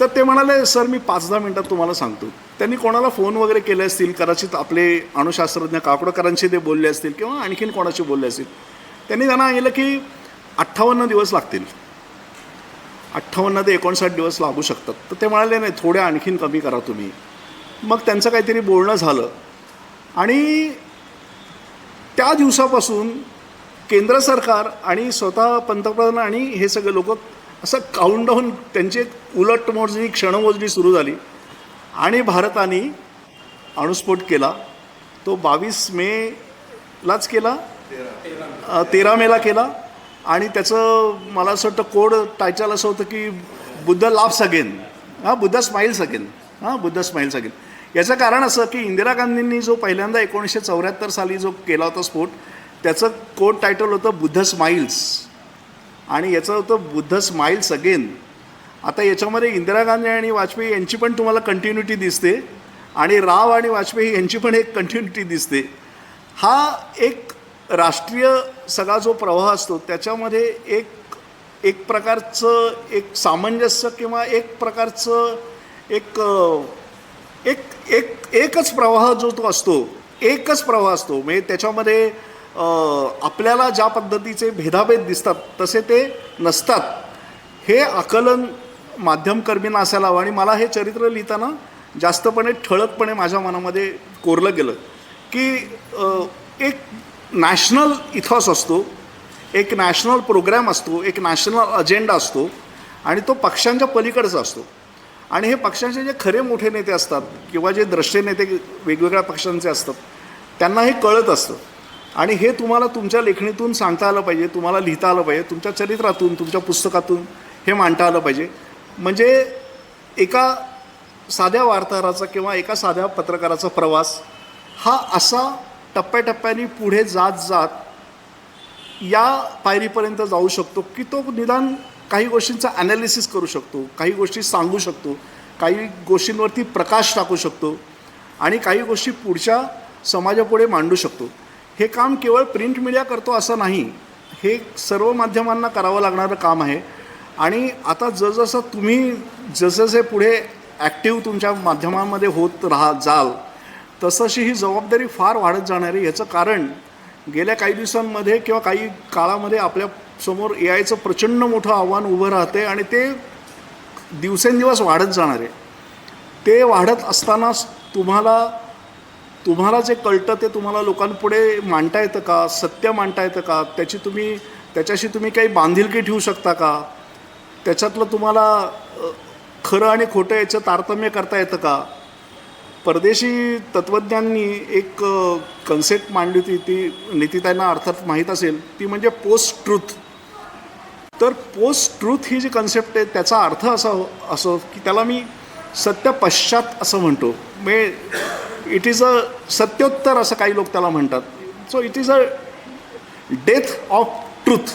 तर ते म्हणाले, सर मी 5-10 मिनटात तुम्हाला सांगतो. त्यांनी कोणाला फोन वगैरे केले असतील, कदाचित आपले अणुशास्त्रज्ञ काकडकरांशी ते बोलले असतील किंवा आणखीन कोणाशी बोलले असतील. त्यांनी त्यांना सांगितलं की 58 दिवस लागतील, 58 ते 59 दिवस लागू शकतात. तर ते म्हणाले नाही, थोडे आणखीन कमी करा तुम्ही. मग त्यांचं काहीतरी बोलणं झालं आणि त्या दिवसापासून केंद्र सरकार आणि स्वतः पंतप्रधान आणि हे सगळे लोक असं काउंटडाऊन, त्यांची एक उलटमोजणी, क्षणमोजणी सुरू झाली आणि भारताने अणुस्फोट केला. तो 22 मेलाच केला, 13 मेला केला. आणि त्याचं मला असं वाटतं कोड टायटल असं होतं की Buddha laughs again, Buddha smiles again, Buddha smiles again. याचं कारण असं की इंदिरा गांधींनी जो पहिल्यांदा 1974 साली जो केला होता स्फोट, त्याचं कोड टायटल होतं बुद्ध स्माइल्स आणि याचं होतं बुद्ध स्माइल्स अगेन. आता याच्यामध्ये इंदिरा गांधी आणि वाजपेयी यांची पण तुम्हाला कंटिन्युटी दिसते आणि राव आणि वाजपेयी यांची पण एक कंटिन्युटी दिसते. हा एक राष्ट्रीय सगळा जो प्रवाह असतो त्याच्यामध्ये एक प्रकारचं एक सामंजस्य किंवा एक प्रकारचं एकच प्रवाह जो तो असतो, एकच प्रवाह असतो. म्हणजे त्याच्यामध्ये आपल्याला ज्या पद्धतीचे भेदाभेद दिसतात तसे ते नसतात. हे आकलन माध्यमकर्मींना असायला हवं. आणि मला हे चरित्र लिहिताना जास्तपणे ठळकपणे माझ्या मनामध्ये कोरलं गेलं की एक नॅशनल इथॉस असतो, एक नॅशनल प्रोग्रॅम असतो, एक नॅशनल अजेंडा असतो आणि तो पक्षांच्या पलीकडचा असतो. आणि हे पक्षांचे जे खरे मोठे नेते असतात किंवा जे द्रष्टे नेते वेगवेगळ्या पक्षांचे असतात त्यांना हे कळत असतं. आणि हे तुम्हाला तुमच्या लेखणीतून सांगता आलं पाहिजे, तुम्हाला लिहिता आलं पाहिजे, तुमच्या चरित्रातून, तुमच्या पुस्तकातून हे मांडता आलं पाहिजे. म्हणजे एका साध्या वार्ताहराचा किंवा एका साध्या पत्रकाराचा प्रवास हा असा टप्प्याटप्प्याने पुढे जात जात या पायरीपर्यंत जाऊ शकतो की तो निदान काही गोष्टींचा ॲनालिसिस करू शकतो, काही गोष्टी सांगू शकतो, काही गोष्टींवरती प्रकाश टाकू शकतो आणि काही गोष्टी पुढच्या समाजापुढे मांडू शकतो. हे काम केवळ प्रिंट मीडिया करतो असं नाही, हे सर्व माध्यमांना करावं लागणारं काम आहे. आणि आता जसजसं तुम्ही जसजसे पुढे ॲक्टिव्ह तुमच्या माध्यमांमध्ये होत जाल तसशी ही जबाबदारी फार वाढत जाणार आहे. याचं कारण गेल्या काही दिवसांमध्ये किंवा काही काळामध्ये आपल्यासमोर AIचं प्रचंड मोठं आव्हान उभं राहते आणि ते दिवसेंदिवस वाढत जाणार आहे. ते वाढत असतानाच तुम्हाला जे कळतं ते तुम्हाला लोकांपुढे मांडता येतं का, सत्य मांडता येतं का, त्याच्याशी तुम्ही काही बांधिलकी ठेवू शकता का, त्याच्यातलं तुम्हाला खरं आणि खोटं याचं तारतम्य करता येतं का. परदेशी तत्त्वज्ञांनी एक कन्सेप्ट मांडली होती, ती नीतिताईंना अर्थात माहीत असेल, ती म्हणजे पोस्ट ट्रूथ. तर पोस्ट ट्रूथ ही जी कन्सेप्ट आहे त्याचा अर्थ असा असो की त्याला मी सत्य पश्चात असं म्हणतो. म्हणजे इट इज अ सत्योत्तर असं काही लोक त्याला म्हणतात. So it is a death of truth.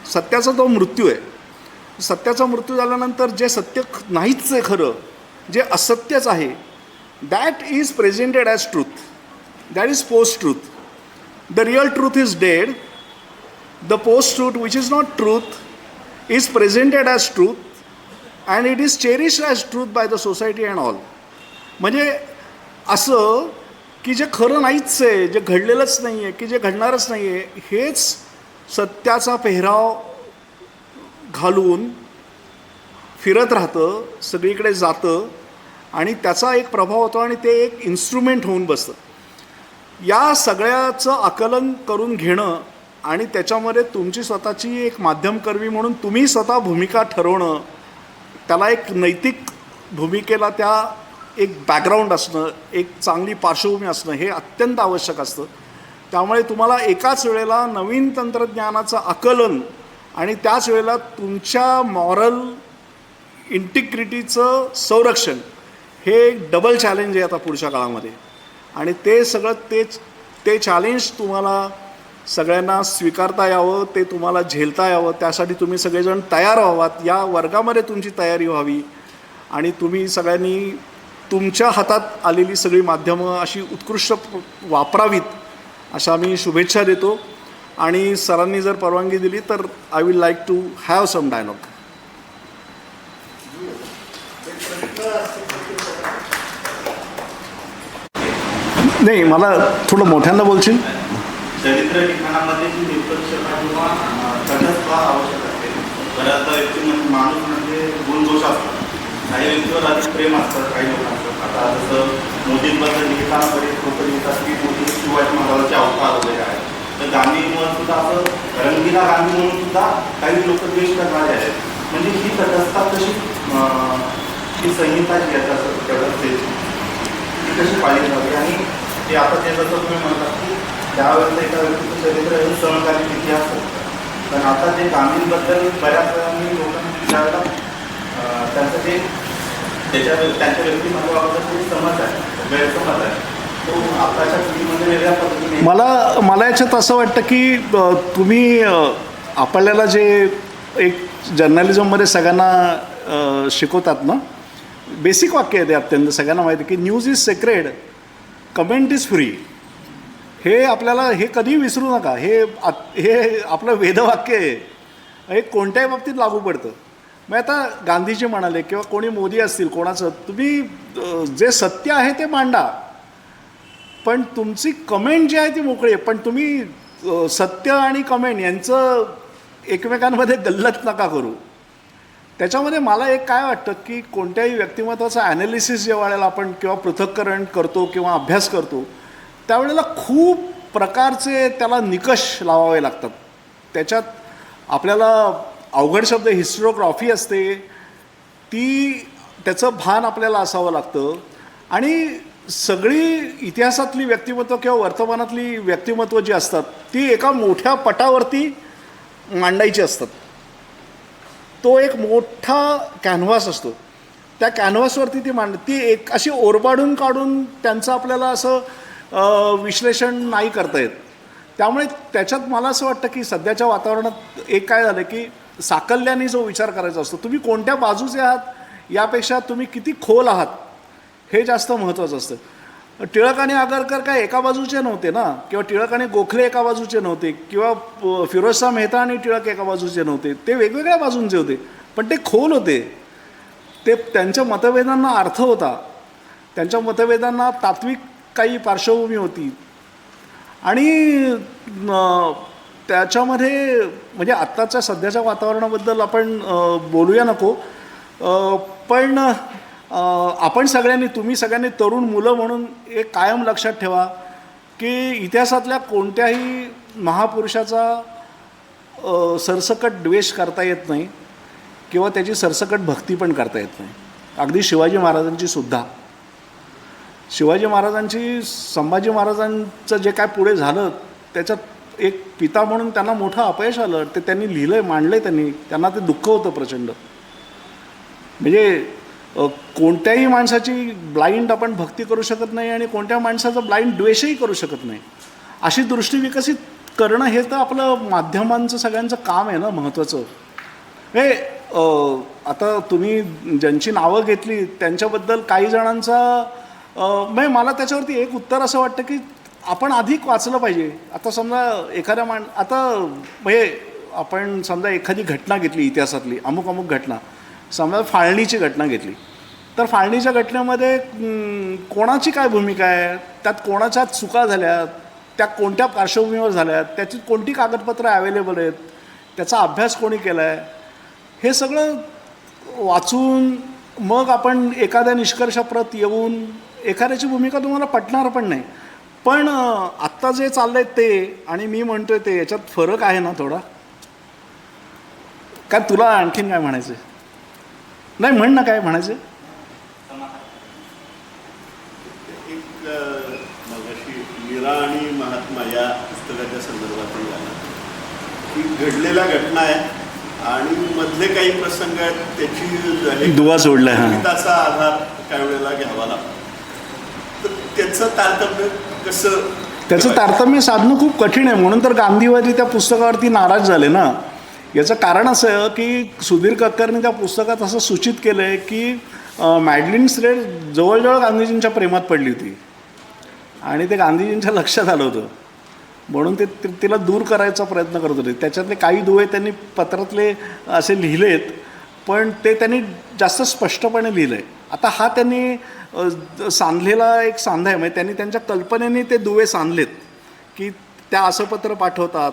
सत्याचा तो मृत्यू आहे. सत्याचा मृत्यू झाल्यानंतर जे सत्य नाहीच आहे खरं, जे असत्यच आहे, that is presented as truth. That is post truth. The real truth is dead. The post truth which is not truth is presented as truth and it is cherished as truth by the society and all. म्हणजे असं की जे खरं नाहीच आहे, जे घडलेलंच नाही आहे, की जे घडणारच नाही आहे, हेच सत्याचा पेहराव घालून फिरत राहतं, सगळीकडे जातं आणि त्याचा एक प्रभाव होतो आणि ते एक इन्स्ट्रुमेंट होऊन बसतं. या सगळ्याचं आकलन करून घेणं आणि त्याच्यामध्ये तुमची स्वतःची एक माध्यमकर्मी म्हणून तुम्ही स्वतः भूमिका ठरवणं, त्याला एक नैतिक भूमिकेला त्या एक बॅकग्राऊंड असणं, एक चांगली पार्श्वभूमी असणं हे अत्यंत आवश्यक असतं. त्यामुळे तुम्हाला एकाच वेळेला नवीन तंत्रज्ञानाचं आकलन आणि त्याच वेळेला तुमच्या मॉरल इंटिग्रिटीचं संरक्षण हे एक डबल चॅलेंज आहे आता पुढच्या काळामध्ये. आणि ते सगळं ते चॅलेंज तुम्हाला सगळ्यांना स्वीकारता यावं, ते तुम्हाला झेलता यावं, त्यासाठी तुम्ही सगळेजण तयार व्हावात. या वर्गामध्ये तुमची तयारी व्हावी आणि तुम्ही सगळ्यांनी तुमच्या हातात आलेली सगळी माध्यमं अशी उत्कृष्ट वापरावीत अशा मी शुभेच्छा देतो. आणि सरांनी जर परवानगी दिली तर I will like to have some dialogue. नाही, मला थोडं मोठ्यांदा बोलशील. चरित्र लिखाणामध्ये जी निष्पक्षता किंवा तटस्थता आवश्यक असते. बऱ्याचदा व्यक्ती माणूस म्हणजे गुणदोष असतात. काही व्यक्तीवर अधिक प्रेम असतात, काही लोकांचं. आता जसं मोदींबद्दल लिहिताना बरेच लोक लिहितात की मोदी शिवाजी महाराजांचे अवतार वगैरे आहेत. तर गांधींवर सुद्धा असं रंगीला गांधी म्हणून सुद्धा काही लोक द्वेष करणारे आहेत. म्हणजे ही तटस्थता कशी, ही संहिता जी आहे असं तेवढं ती कशी पाहिली जावी. आणि ते आता ते जसं तुम्ही म्हणतात की त्यावेळेस एका व्यक्तीचं चरित्र हे सहकारी इतिहास होतं. पण आता जे गांधींबद्दल बऱ्याच वेळांनी लोकांनी विचारलं त्यांचं जे त्यांच्या व्यक्तिमत्वाबद्दल काही समज आहे, गैरसमज आहे, तो आताच्या पिढीमध्ये वेगळ्या पद्धतीने. मला याच्यात असं वाटतं की तुम्ही आपल्याला जे एक जर्नलिझममध्ये सगळ्यांना शिकवतात ना, बेसिक वाक्य आहे ते अत्यंत सगळ्यांना माहिती आहे की news is sacred, comment is free. हे आपल्याला हे कधी विसरू नका. हे आपलं वेदवाक्य आहे. हे कोणत्याही बाबतीत लागू पडतं. मग आता गांधीजी म्हणाले किंवा कोणी मोदी असतील कोणाचं, तुम्ही जे सत्य आहे ते मांडा, पण तुमची कमेंट जी आहे ती मोकळी आहे. पण तुम्ही सत्य आणि कमेंट यांचं एकमेकांमध्ये गल्लत नका करू. त्याच्यामध्ये मला एक काय वाटतं की कोणत्याही व्यक्तिमत्वाचं ॲनालिसिस ज्या वेळेला आपण किंवा पृथक्करण करतो किंवा अभ्यास करतो त्यावेळेला खूप प्रकारचे त्याला निकष लावावे लागतात. त्याच्यात आपल्याला अवघड शब्द हिस्टोग्राफी असते, त्याचं भान आपल्याला असावं लागतं. आणि सगळी इतिहासातली व्यक्तिमत्व किंवा वर्तमानातली व्यक्तिमत्व जी असतात ती एका मोठ्या पटावरती मांडायची असतात. तो एक मोठा कॅनव्हास असतो. त्या कॅनव्हासवरती ती एक अशी ओरबाडून काढून त्यांचं आपल्याला असं विश्लेषण नाही करता येत. त्यामुळे त्याच्यात मला असं वाटतं की सध्याच्या वातावरणात एक काय झालं की साकल्याने जो विचार करायचा असतो, तुम्ही कोणत्या बाजूचे आहात यापेक्षा तुम्ही किती खोल आहात हे जास्त महत्त्वाचं असतं. टिळक आणि आगरकर काय एका बाजूचे नव्हते ना, किंवा टिळक आणि गोखले एका बाजूचे नव्हते, किंवा फिरोजशाह मेहता आणि टिळक एका बाजूचे नव्हते. ते वेगवेगळ्या बाजूंचे होते, पण ते खोल होते. ते त्यांच्या मतभेदांना अर्थ होता, त्यांच्या मतभेदांना तात्विक काही पार्श्वभूमी होती. आणि त्याच्यामध्ये म्हणजे आत्ताच्या सध्याच्या वातावरणाबद्दल आपण बोलूया नको, पण आपण सगळ्यांनी, तुम्ही सगळ्यांनी तरुण मुलं म्हणून एक कायम लक्षात ठेवा की इतिहासातल्या कोणत्याही महापुरुषाचा सरसकट द्वेष करता येत नाही किंवा त्याची सरसकट भक्ती पण करता येत नाही. अगदी शिवाजी महाराजांची सुद्धा. शिवाजी महाराजांची, संभाजी महाराजांचं जे काय पुढे झालं त्याच्यात एक पिता म्हणून त्यांना मोठं अपयश आलं. ते त्यांनी लिहिलं आहे, मांडलं आहे त्यांनी. त्यांना ते दुःख होतं प्रचंड. म्हणजे कोणत्याही माणसाची ब्लाइंड आपण भक्ती करू शकत नाही आणि कोणत्या माणसाचा ब्लाइंड द्वेषही करू शकत नाही. अशी दृष्टी विकसित करणं हे तर आपलं माध्यमांचं सगळ्यांचं काम आहे ना महत्त्वाचं. हे आता तुम्ही ज्यांची नावं घेतली त्यांच्याबद्दल काही जणांचा म्हणजे मला त्याच्यावरती एक उत्तर असं वाटतं की आपण अधिक वाचलं पाहिजे. आता समजा एखाद्या आता म्हणजे आपण समजा एखादी घटना घेतली इतिहासातली, अमुक अमुक घटना, समजा फाळणीची घटना घेतली, तर फाळणीच्या घटनेमध्ये कोणाची काय भूमिका आहे, त्यात कोणाच्या चुका झाल्या, त्या कोणत्या पार्श्वभूमीवर झाल्या, त्याची कोणती कागदपत्रं अवेलेबल आहेत, त्याचा अभ्यास कोणी केला आहे, हे सगळं वाचून मग आपण एखाद्या निष्कर्षाप्रत येऊन एखाद्याची भूमिका तुम्हाला पटणार पण नाही. पण आत्ता जे चाललं आहे ते आणि मी म्हणतोय ते याच्यात फरक आहे ना थोडा. काय तुला आणखीन काय म्हणायचं? नाही म्हण ना, काय म्हणायचं? एक मगाशी मीरा आणि महात्मा या पुस्तकाच्या संदर्भात झाला की घडलेल्या घटना आहे आणि मधले काही प्रसंग आहेत त्याची दुवा सोडलाय. हां, त्याचा आधार काही वेळेला घ्यावा लागतो. तर त्याचं तारतम्य कसं? त्याचं तारतम्य साधणं खूप कठीण आहे. म्हणून तर गांधीवादी त्या पुस्तकावरती नाराज झाले ना. याचं कारण असं की सुधीर कक्करने त्या पुस्तकात असं सूचित केलं आहे की मॅडलिन स्लेड जवळजवळ गांधीजींच्या प्रेमात पडली होती आणि ते गांधीजींच्या लक्षात आलं होतं, म्हणून ते तिला दूर करायचा प्रयत्न करत होते. त्याच्यातले काही दुवे त्यांनी पत्रातले असे लिहिलेत, पण ते त्यांनी जास्त स्पष्टपणे लिहिलं आहे. आता हा त्यांनी सांधलेला एक सांधा आहे, म्हणजे त्यांनी त्यांच्या कल्पनेने ते दुवे सांधलेत की त्या असं पत्र पाठवतात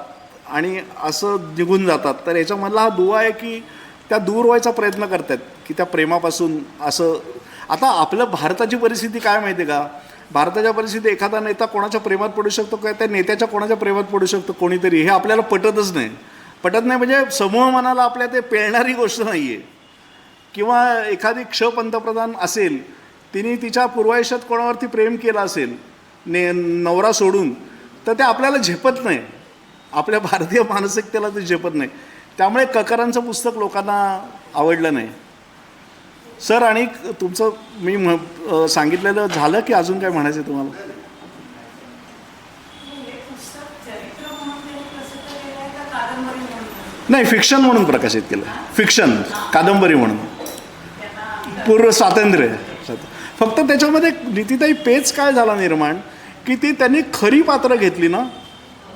आणि असं निघून जातात. तर याच्यामधला हा दुवा आहे की त्या दूर व्हायचा प्रयत्न करतात की त्या प्रेमापासून असं. आता आपल्या भारताची परिस्थिती काय माहिती आहे का? भारताच्या परिस्थिती एखादा नेता कोणाच्या प्रेमात पडू शकतो काय, त्या नेत्याच्या कोणाच्या प्रेमात पडू शकतो कोणीतरी, हे आपल्याला पटतच नाही. पटत नाही म्हणजे समूह मनाला आपल्या ते पेलणारी गोष्ट नाही आहे. किंवा एखादी पंतप्रधान असेल, तिने तिच्या पूर्वायुष्यात कोणावरती प्रेम केलं असेल नवरा सोडून, तर ते आपल्याला झेपत नाही. आपल्या भारतीय मानसिकतेला ते झेपत नाही. त्यामुळे ककरांचं पुस्तक लोकांना आवडलं नाही. सर, आणि तुमचं मी सांगितलेलं झालं की अजून काय म्हणायचं तुम्हाला? नाही, फिक्शन म्हणून प्रकाशित केलं. फिक्शन, कादंबरी म्हणून, पूर्व स्वातंत्र्य. फक्त त्याच्यामध्ये नीतीताई पेच काय झाला निर्माण की ती त्यांनी खरी पात्र घेतली ना.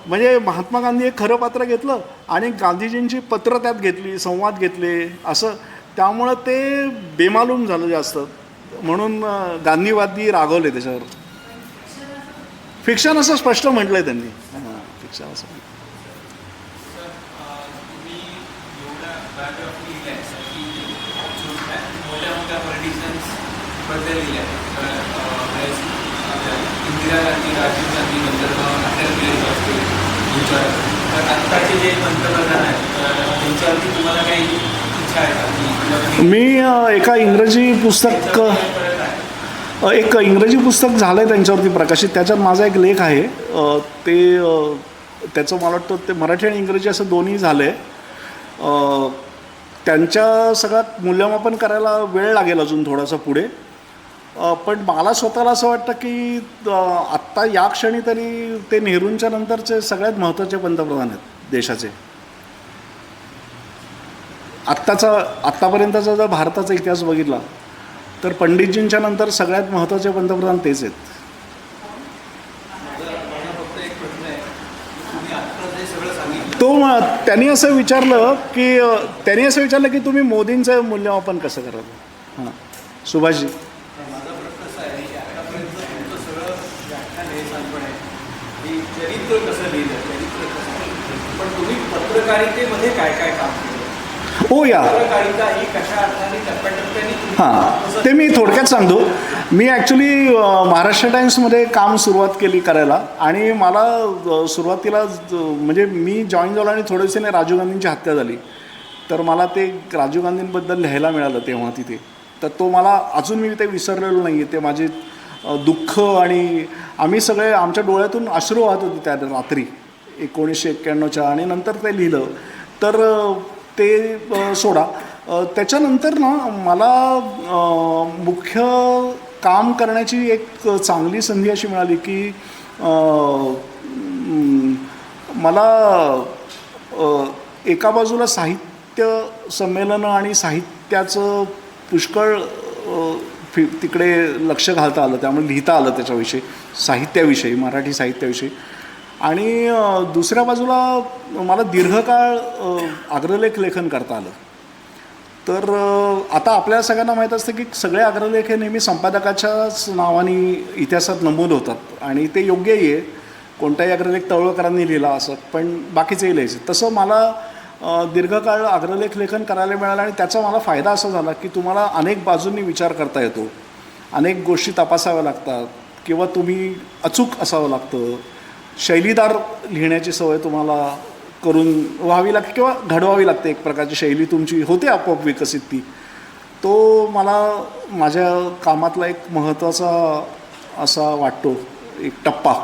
म्हणजे महात्मा गांधी एक खरं पात्र घेतलं आणि गांधीजींची पत्र त्यात घेतली, संवाद घेतले असं. त्यामुळं ते बेमालूम झालं जास्त, म्हणून गांधीवादी रागवले त्याच्यावर. फिक्शन असं स्पष्ट म्हटलं आहे त्यांनी. हां, फिक्शन असं. इंदिरा गांधी, राजीव गांधी, नंतर अटल बिहारी वाजपेयी, तर आत्ताचे जे पंतप्रधान आहेत त्यांच्यावरती तुम्हाला काही इच्छा आहे का? मी एका इंग्रजी पुस्तक, एक इंग्रजी पुस्तक झालं आहे त्यांच्यावरती प्रकाशित. त्याच्यात माझा एक लेख आहे. ते त्याचं मला वाटतं ते मराठी आणि इंग्रजी असं दोन्ही झालं आहे. त्यांच्या सगळ्यात मूल्यमापन करायला वेळ लागेल अजून थोडासा पुढे. पण मला स्वतःला असं वाटतं की आत्ता या क्षणी तरी ते नेहरूंच्या नंतरचे सगळ्यात महत्त्वाचे पंतप्रधान आहेत देशाचे. आत्तापर्यंतचा जर भारताचा इतिहास बघितला तर पंडितजींच्या नंतर सगळ्यात महत्त्वाचे पंतप्रधान तेच आहेत. त्यांनी असं विचारलं की तुम्ही मोदींचं मूल्यमापन कसं कराल? हां, सुभाषजी. चरित्र कसं लिहिलं, पण तुम्ही पत्रकारितेमध्ये काय काय काम केलं? हो, या पत्रकारिता ही कशा अर्थाने टप्प्याटप्प्याने? हां, ते मी थोडक्यात सांगतो. मी ॲक्च्युली महाराष्ट्र टाइम्समध्ये काम सुरुवात केली करायला आणि मला सुरुवातीला म्हणजे मी जॉईन झालो आणि थोड्या दिवसाने राजीव गांधींची हत्या झाली. तर मला ते राजीव गांधींबद्दल लिहायला मिळालं तेव्हा तिथे. तर तो मला अजून मी ते विसरलेलो नाही आहे. ते माझे दुःख आणि आम्ही सगळे आमच्या डोळ्यातून अश्रू वाहत होते त्या रात्री 1991च्या. आणि नंतर ते लिहिलं. तर ते सोडा. त्याच्यानंतर ना मला मुख्य काम करण्याची एक चांगली संधी अशी मिळाली की मला एका बाजूला साहित्य संमेलनं आणि साहित्याचं पुष्कळ तिकडे लक्ष घालता आलं, त्यामुळे लिहिता आलं त्याच्याविषयी, साहित्याविषयी, मराठी साहित्याविषयी. आणि दुसऱ्या बाजूला मला दीर्घकाळ अग्रलेख लेखन करता आलं. तर आता आपल्याला सगळ्यांना माहीत असतं की सगळे अग्रलेख हे नेहमी संपादकाच्याच नावाने इतिहासात नमूद होतात आणि ते योग्यही आहे. कोणताही अग्रलेख तवळकरांनी लिहिला असं, पण बाकीचेही लिहायचे. तसं मला दीर्घकाळ अग्रलेख लेखन करायला मिळालं आणि त्याचा मला फायदा असा झाला की तुम्हाला अनेक बाजूंनी विचार करता येतो, अनेक गोष्टी तपासाव्या लागतात किंवा तुम्ही अचूक असावं लागतं, शैलीदार लिहिण्याची सवय तुम्हाला करून व्हावी लागते किंवा घडवावी लागते. एक प्रकारची शैली तुमची होते आपोआप विकसित ती. तो मला माझ्या कामातला एक महत्त्वाचा असा वाटतो, एक टप्पा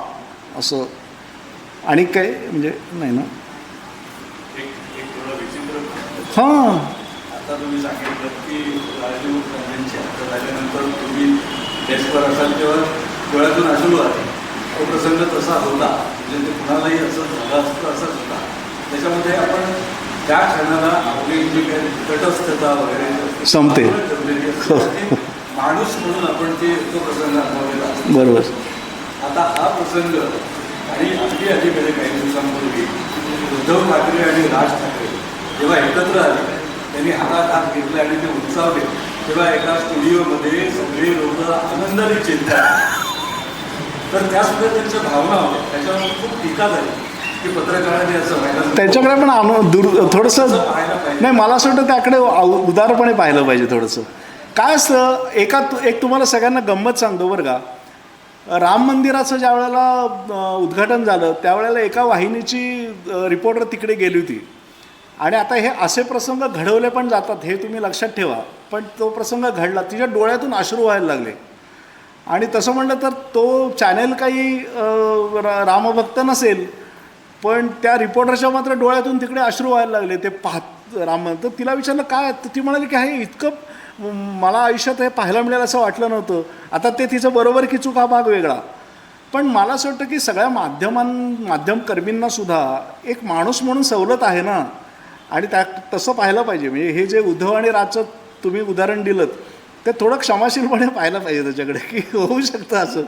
असं. आणि काय म्हणजे नाही ना. एक थोडं विचित्र. हां, आता तुम्ही सांगितलं की राजीव गांधींची हत्या झाल्यानंतर तुम्ही डेस्कवर असाल तेव्हा डोळ्यातून अश्रू आले. तो प्रसंग तसा होता, म्हणजे ते कुणालाही असं झालं असतं असाच होता. त्याच्यामध्ये आपण त्या क्षणाला आपली जी काही तटस्थता वगैरे संपते. ठेवलेली असते. आणि माणूस म्हणून आपण तो प्रसंग अनुभवलेला असतो. बरोबर. आता हा प्रसंग आणि अगदी अलीकडे काही दिवसांपूर्वी उद्धव ठाकरे आणि राज ठाकरे जेव्हा एकत्र आले, त्यांनी हातात हात घेतले आणि ते उंचावले, तेव्हा एका स्टुडिओमध्ये सगळे लोक आनंदाने चिंतात. तर त्यासुद्धा त्यांच्या भावना होत्या. त्याच्यावर खूप टीका झाली की पत्रकारांनी असं व्हायला त्याच्याकडे पण थोडंसं पाहायला पाहिजे. नाही, मला असं वाटतं त्याकडे उदारपणे पाहिलं पाहिजे थोडंसं. काय असतं, एक तुम्हाला सगळ्यांना गंमत सांगतो बरं का. राम मंदिराचं ज्या वेळेला उद्घाटन झालं त्यावेळेला एका वाहिनीची रिपोर्टर तिकडे गेली होती. आणि आता हे असे प्रसंग घडवले पण जातात, हे तुम्ही लक्षात ठेवा. पण तो प्रसंग घडला, तिच्या डोळ्यातून अश्रू व्हायला लागले. आणि तसं म्हटलं तर तो चॅनेल काही रामभक्त नसेल, पण त्या रिपोर्टरच्या मात्र डोळ्यातून तिकडे अश्रू व्हायला लागले ते पाहत राम. तर तिला विचारलं काय, तर ती म्हणाली की हे इतकं मला आयुष्यात हे पाहायला मिळेल असं वाटलं नव्हतं. आता ते तिचं बरोबर की चूक हा भाग वेगळा. पण मला असं वाटतं की सगळ्या माध्यमकर्मींनासुद्धा एक माणूस म्हणून सवलत आहे ना. आणि तसं पाहायला पाहिजे. म्हणजे हे जे उद्धव आणि राजचं तुम्ही उदाहरण दिलं ते थोडं क्षमाशीलपणे पाहायला पाहिजे त्याच्याकडे, की होऊ शकतं असं. जसं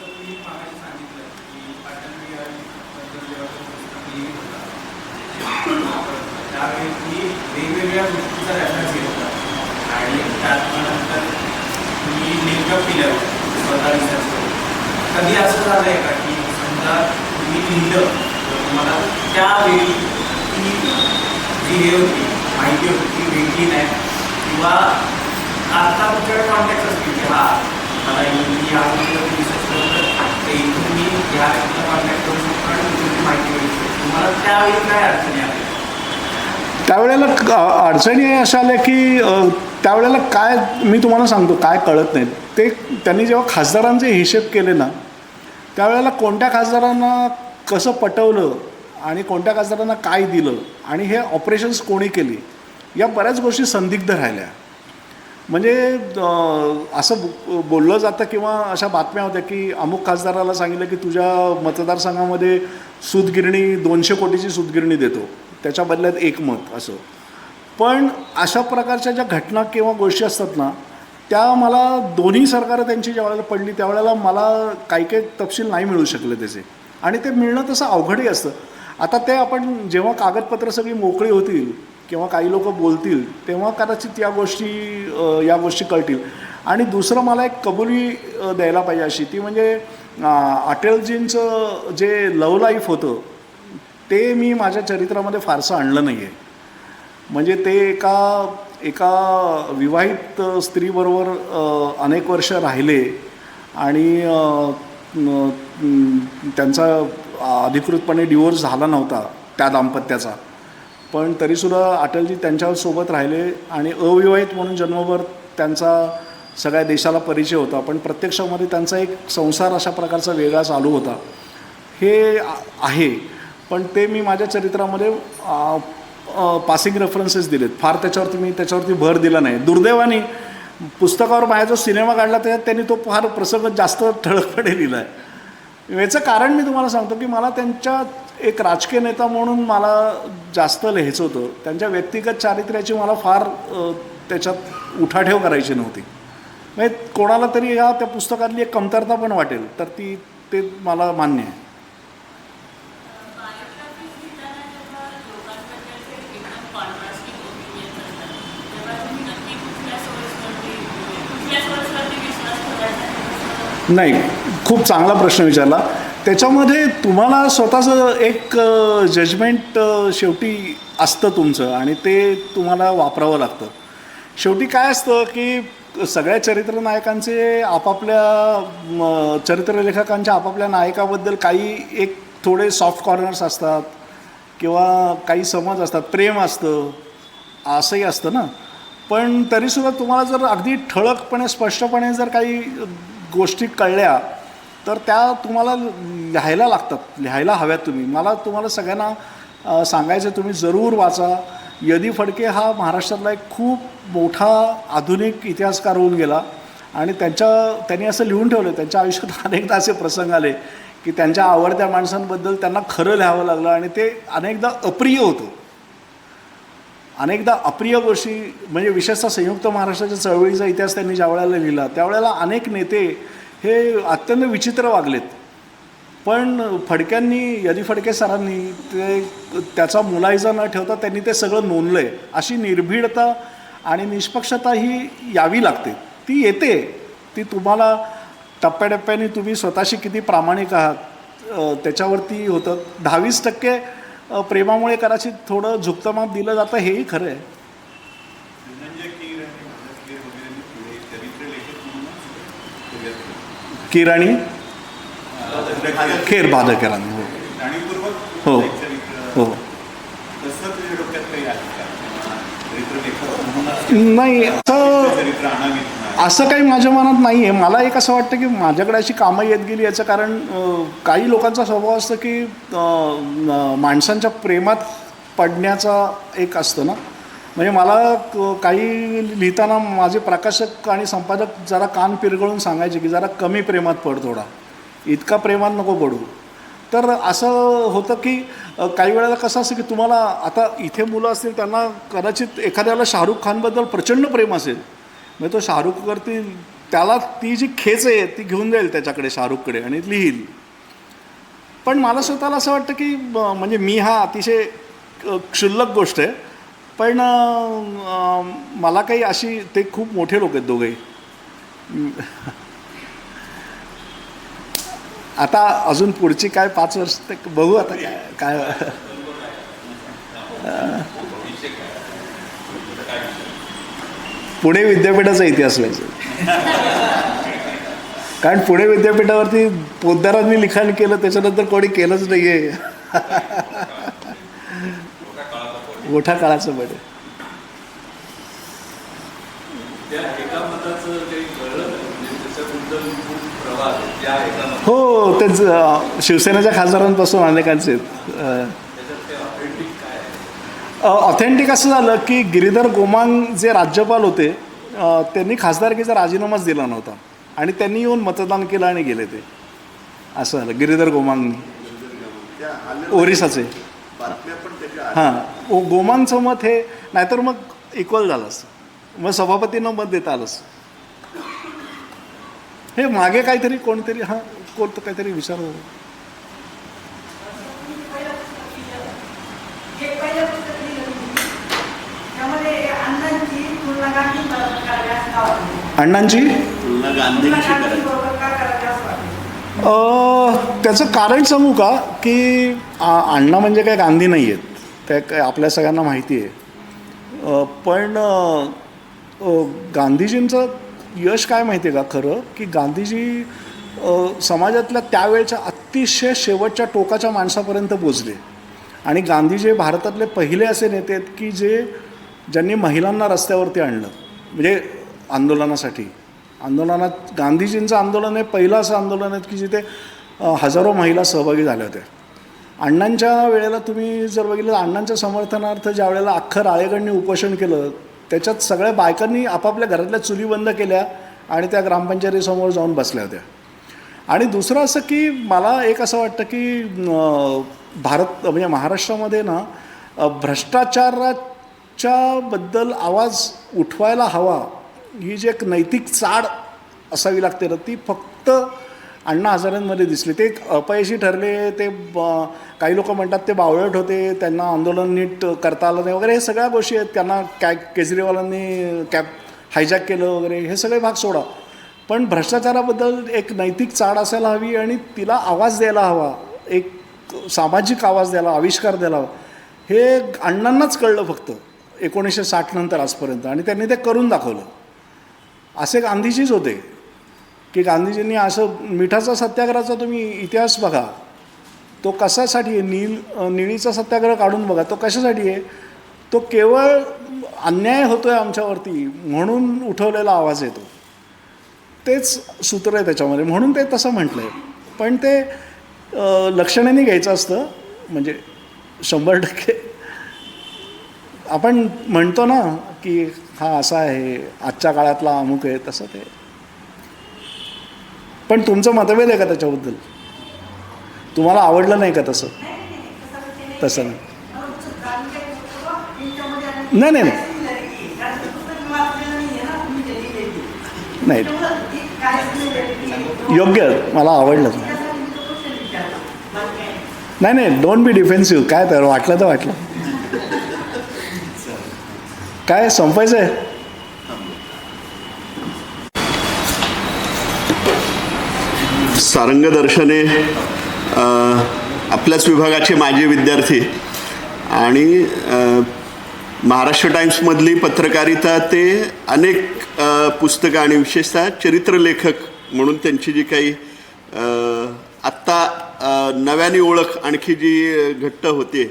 तुम्ही मागाशी सांगितलं की पाटणबद्दल जेव्हा पुस्तक लिहित होता त्यावेळी मी वेगवेगळ्या गोष्टीचा रेफरन्स घेत होता. आणि त्यानंतर मी लिंकअप केलं स्वतः रिसर्च करून. कधी असं झालं आहे का की समजा तुम्ही लिहिलं तर तुम्हाला त्यावेळी ती जी हे होती माहिती होती ती भेटली नाही, किंवा आता तुमच्याकडे कॉन्टॅक्ट असतील की हा मला मी या गोष्टीवरती रिसर्च करतो, तर इथून मी ह्या व्यक्तीला कॉन्टॅक्ट करू शकतो आणि तुमची माहिती भेटू. तुम्हाला त्यावेळी काय अडचणी आल्या? त्यावेळेला अडचणी अशा आल्या की त्यावेळेला काय मी तुम्हाला सांगतो काय कळत नाही. ते त्यांनी जेव्हा खासदारांचे हिशेब केले ना, त्यावेळेला कोणत्या खासदारांना कसं पटवलं आणि कोणत्या खासदारांना काय दिलं आणि हे ऑपरेशन्स कोणी केली, या बऱ्याच गोष्टी संदिग्ध राहिल्या. म्हणजे असं बोललं जातं किंवा अशा बातम्या होत्या की अमुक खासदाराला सांगितलं की तुझ्या मतदारसंघामध्ये सूतगिरणी 200 कोटीची सूतगिरणी देतो, त्याच्या बदल्यात 1 मत असं. पण अशा प्रकारच्या ज्या घटना किंवा गोष्टी असतात ना, त्या मला दोन्ही सरकारं त्यांची ज्या वेळेला पडली त्यावेळेला मला काही तपशील नाही मिळू शकले त्याचे. आणि ते मिळणं तसं अवघडही असतं. आता ते आपण जेव्हा कागदपत्र सगळी मोकळी होतील किंवा काही लोक बोलतील तेव्हा कदाचित या गोष्टी कळतील. आणि दुसरं मला एक कबुली द्यायला पाहिजे अशी, ती म्हणजे अटलजींचं जे लव्ह लाईफ होतं ते मी माझ्या चरित्रामध्ये फारसं आणलं नाही आहे. म्हणजे ते एका विवाहित स्त्रीबरोबर अनेक वर्ष राहिले आणि त्यांचा अधिकृतपणे डिवोर्स झाला नव्हता त्या दाम्पत्याचा, पण तरीसुद्धा अटलजी त्यांच्यासोबत राहिले आणि अविवाहित म्हणून जन्मभर त्यांचा सगळ्या देशाला परिचय होता. पण प्रत्यक्षामध्ये त्यांचा एक संसार अशा प्रकारचा वेगळा चालू होता हे आहे. पण ते मी माझ्या चरित्रामध्ये पासिंग रेफरन्सेस दिलेत, फार त्याच्यावरती भर दिला नाही. दुर्दैवाने पुस्तकावर माझा जो सिनेमा काढला त्याच्यात त्यांनी तो फार प्रसंग जास्त ठळकपणे लिहिला आहे. याचं कारण मी तुम्हाला सांगतो की मला त्यांच्या एक राजकीय नेता म्हणून मला जास्त लिहायचं होतं. त्यांच्या व्यक्तिगत चारित्र्याची मला फार त्याच्यात उठाठेव करायची नव्हती. म्हणजे कोणाला तरी त्या पुस्तकातली एक कमतरता पण वाटेल तर ते मला मान्य आहे. नाही, खूप चांगला प्रश्न विचारला. त्याच्यामध्ये तुम्हाला स्वतःचं एक जजमेंट शेवटी असतं तुमचं आणि ते तुम्हाला वापरावं लागतं. शेवटी काय असतं की सगळ्या चरित्रनायकांचे आपापल्या चरित्रलेखकांच्या आपापल्या नायकाबद्दल काही एक थोडे सॉफ्ट कॉर्नर्स असतात किंवा काही समज असतात, प्रेम असतं, असंही असतं ना. पण तरीसुद्धा तुम्हाला जर अगदी ठळकपणे स्पष्टपणे जर काही गोष्टी कळल्या तर त्या तुम्हाला लिहायला लागतात, लिहायला हव्यात तुम्ही. मला तुम्हाला सगळ्यांना सांगायचं, तुम्ही जरूर वाचा. य.दी. फडके हा महाराष्ट्रातला एक खूप मोठा आधुनिक इतिहासकार होऊन गेला आणि त्यांनी असं लिहून ठेवलं. त्यांच्या आयुष्यात अनेकदा असे प्रसंग आले की त्यांच्या आवडत्या माणसांबद्दल त्यांना खरं लिहावं लागलं आणि ते अनेकदा अप्रिय होतं. अनेकदा अप्रिय गोष्टी, म्हणजे विशेषतः संयुक्त महाराष्ट्राच्या चळवळीचा इतिहास त्यांनी ज्या वेळेला लिहिला त्यावेळेला अनेक नेते हे अत्यंत विचित्र वागलेत. पण फडक्यांनी, य.दी. फडके सरांनी त्याचा मुलाहिजा न ठेवता त्यांनी ते सगळं नोंदलं आहे. अशी निर्भीडता आणि निष्पक्षता ही यावी लागते. ती येते, ती तुम्हाला टप्प्याटप्प्याने तुम्ही स्वतःशी किती प्रामाणिक आहात त्याच्यावरती होतं. 10-20% प्रेमामुळे कदाचित थोडं झुकतं माप दिलं जातं, हेही खरं आहे. किराणी खेर भादकेरांनी. हो जाणीवपूर्वक हो चरित्र हो. तसं तुझ्या डोक्यात काही आहे का? चरित्रलेखक म्हणून नाही, चरित्र आणावीत नाही असं काही माझ्या मनात नाही आहे. मला एक असं वाटतं की माझ्याकडे अशी कामं येत गेली याचं कारण काही लोकांचा स्वभाव असतं की माणसांच्या प्रेमात पडण्याचा एक असतं ना. म्हणजे मला काही लिहिताना माझे प्रकाशक आणि संपादक जरा कान पिरगळून सांगायचे की जरा कमी प्रेमात पड, थोडा इतका प्रेमात नको पडू. तर असं होतं की काही वेळेला कसं असतं की तुम्हाला आता इथे मुलं असतील त्यांना कदाचित एखाद्याला शाहरुख खानबद्दल प्रचंड प्रेम असेल, म्हणजे तो शाहरुखवरती त्याला ती जी खेच आहे ती घेऊन जाईल त्याच्याकडे, शाहरुखकडे, आणि लिहील. पण मला स्वतःला असं वाटतं की म्हणजे मी हा अतिशय क्षुल्लक गोष्ट आहे, पण मला काही अशी, ते खूप मोठे लोक आहेत दोघेही. आता अजून पुढची काय 5 वर्ष ते बघू आता काय. पुणे विद्यापीठाचा इतिहास लिहायचा, कारण पुणे विद्यापीठावरती पोद्दारांनी लिखाण केलं, त्याच्यानंतर कोणी केलंच नाही आहे. मोठ्या काळाचं बडे. हो, तेच शिवसेनेच्या खासदारांपासून अनेकांचे ऑथेंटिक असं झालं की गिरीधर गोमांग जे राज्यपाल होते त्यांनी खासदारकीचा राजीनामाच दिला नव्हता आणि त्यांनी येऊन मतदान केलं आणि गेले. ते असं झालं गिरीधर गोमांगनी, ओरिसाचे. हां, गोमांगचं मत हे, नाहीतर मग इक्वल झालं असं, मग सभापतींना मत देता आलं असं. हे मागे काहीतरी कोणतरी कोणतं काहीतरी विचार होतो. अण्णांची त्याचं कारण सांगू का की अण्णा म्हणजे काय गांधी नाही आहेत, त्या काय आपल्या सगळ्यांना माहिती आहे. पण गांधीजींचं यश काय माहिती आहे का खरं, की गांधीजी समाजातल्या त्यावेळच्या अतिशय शेवटच्या टोकाच्या माणसापर्यंत पोचले. आणि गांधीजी भारतातले पहिले असे नेते आहेत की ज्यांनी महिलांना रस्त्यावरती आणलं, म्हणजे आंदोलनात गांधीजींचं आंदोलन हे पहिलं असं आंदोलन आहे की जिथे हजारो महिला सहभागी झाल्या होत्या. अण्णांच्या वेळेला तुम्ही जर बघितलं, अण्णांच्या समर्थनार्थ ज्या वेळेला अख्खं राळेगणनी उपोषण केलं, त्याच्यात सगळ्या बायकांनी आपापल्या घरातल्या चुली बंद केल्या आणि त्या ग्रामपंचायतीसमोर जाऊन बसल्या होत्या. आणि दुसरं असं की मला एक असं वाटतं की म्हणजे महाराष्ट्रामध्ये ना भ्रष्टाचाराच्याबद्दल आवाज उठवायला हवा, ही जी एक नैतिक चाड असावी लागते ना, ती फक्त अण्णा हजारेंमध्ये दिसली. ते अपयशी ठरले, ते काही लोक म्हणतात ते बावळट होते, त्यांना आंदोलन नीट करता आलं नाही वगैरे, हे सगळ्या गोष्टी आहेत. त्यांना केजरीवालांनी हायजॅक केलं वगैरे, हे सगळे भाग सोडा. पण भ्रष्टाचाराबद्दल एक नैतिक चाड असायला हवी आणि तिला आवाज द्यायला हवा, एक सामाजिक आवाज द्यायला, आविष्कार द्यायला हवा. हे अण्णांनाच कळलं फक्त 1960 नंतर आजपर्यंत, आणि त्यांनी ते करून दाखवलं. असे गांधीजीच होते की गांधीजींनी असं मिठाचा सत्याग्रहाचा तुम्ही इतिहास बघा, तो कशासाठी आहे, निळीचा सत्याग्रह काढून बघा, तो कशासाठी आहे, तो केवळ अन्याय होतो आहे आमच्यावरती म्हणून उठवलेला आवाज येतो. तेच सूत्र आहे त्याच्यामध्ये, म्हणून ते तसं म्हटलं आहे. पण ते लक्षणाने घ्यायचं असतं, म्हणजे 100% आपण म्हणतो ना की हा असा आहे, आजच्या काळातला अमुक आहे, तसं ते. पण तुमचं मतभेद आहे का त्याच्याबद्दल? तुम्हाला आवडलं नाही का तसं? तसं नाही. नाही नाही नाही, योग्य, मला आवडलं. नाही नाही, डोंट बी डिफेन्सिव्ह. काय तर वाटलं तर वाटलं. काय संपायचं आहे? सारंग दर्शने आपल्याच विभागाचे माजी विद्यार्थी आणि महाराष्ट्र टाइम्समधली पत्रकारिता ते अनेक पुस्तकं आणि विशेषतः चरित्रलेखक म्हणून त्यांची जी काही आत्ता नव्याने ओळख आणखी जी घट्ट होते,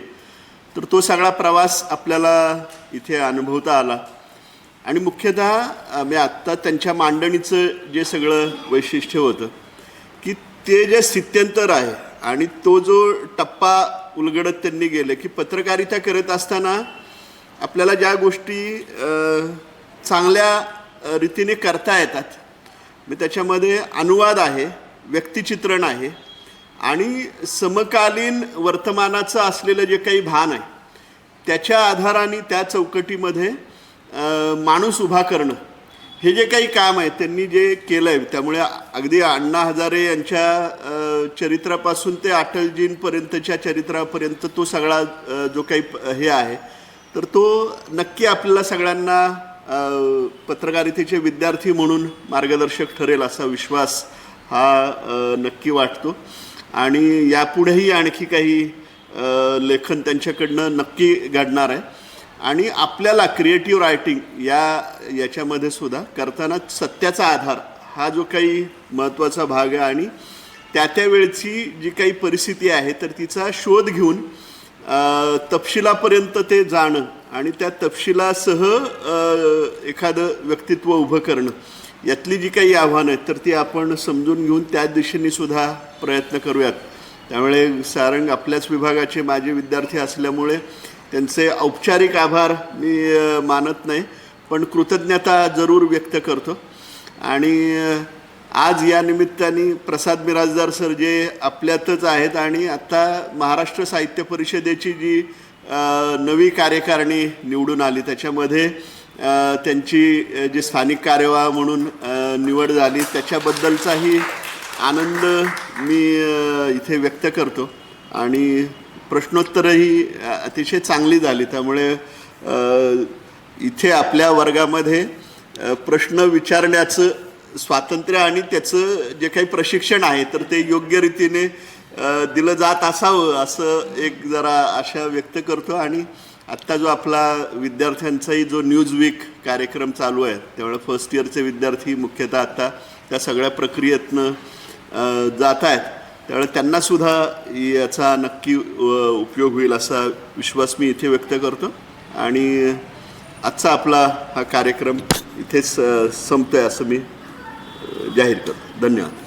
तर तो सगळा प्रवास आपल्याला इथे अनुभवता आला. आणि मुख्यतः मी आत्ता त्यांच्या मांडणीचं जे सगळं वैशिष्ट्य होतं की ते जे स्थित्यंतर आहे आणि तो जो टप्पा उलगडत त्यांनी गेले की पत्रकारिता करत असताना आपल्याला ज्या गोष्टी चांगल्या रीतीने करता येतात, मी त्याच्यामध्ये अनुवाद आहे, व्यक्तिचित्रण आहे आणि समकालीन वर्तमानाचं असलेलं जे काही भान आहे त्याच्या आधाराने त्या चौकटीमध्ये माणूस उभा करणं, हे जे काही काम आहे त्यांनी जे केलं आहे. त्यामुळे अगदी अण्णा हजारे यांच्या चरित्रापासून ते अटलजींपर्यंतच्या चरित्रापर्यंत तो सगळा जो काही हे आहे, तर तो नक्की आपल्याला सगळ्यांना पत्रकारितेचे विद्यार्थी म्हणून मार्गदर्शक ठरेल असा विश्वास हा नक्की वाटतो. आणि यापुढेही आणखी काही लेखन त्यांच्याकडनं नक्की घडणार आहे. आणि आपल्याला क्रिएटिव्ह रायटिंग याच्यामध्ये सुद्धा करताना सत्याचा आधार हा जो काही महत्त्वाचा भाग आहे आणि त्या वेळची जी काही परिस्थिती आहे तर तिचा शोध घेऊन तपशिलापर्यंत ते जाणं आणि त्या तपशिलासह एखादं व्यक्तित्व उभं करणं, यातली जी काही आव्हानं आहेत तर ती आपण समजून घेऊन त्या दिशेने सुद्धा प्रयत्न करूयात. त्यामुळे सारंग आपल्याच विभागाचे माजी विद्यार्थी असल्यामुळे त्यांचे औपचारिक आभार मी मानत नाही, पण कृतज्ञता जरूर व्यक्त करतो. आणि आज या निमित्ताने प्रसाद मिराजदार सर जे आपल्यातच आहेत आणि आता महाराष्ट्र साहित्य परिषदेची जी नवी कार्यकारिणी निवडून आली त्याच्यामध्ये त्यांची जी स्थानिक कार्यवाह म्हणून निवड झाली त्याच्याबद्दलचाही आनंद मी इथे व्यक्त करतो. आणि प्रश्नोत्तरही अतिशय चांगली झाली. त्यामुळे इथे आपल्या वर्गामध्ये प्रश्न विचारण्याचं स्वातंत्र्य आणि त्याचं जे काही प्रशिक्षण आहे तर ते योग्य रीतीने दिलं जात असावं असं एक जरा आशा व्यक्त करतो. आणि आत्ता जो आपला विद्यार्थ्यांचाही जो न्यूज वीक कार्यक्रम चालू आहे त्यामुळे फर्स्ट इयरचे विद्यार्थी मुख्यतः आत्ता त्या सगळ्या प्रक्रियेतनं जात आहेत, त्यामुळे त्यांनासुद्धा याचा नक्की उपयोग होईल असा विश्वास मी इथे व्यक्त करतो. आणि आजचा आपला हा कार्यक्रम इथेच संपतो आहे असं मी जाहीर करतो. धन्यवाद.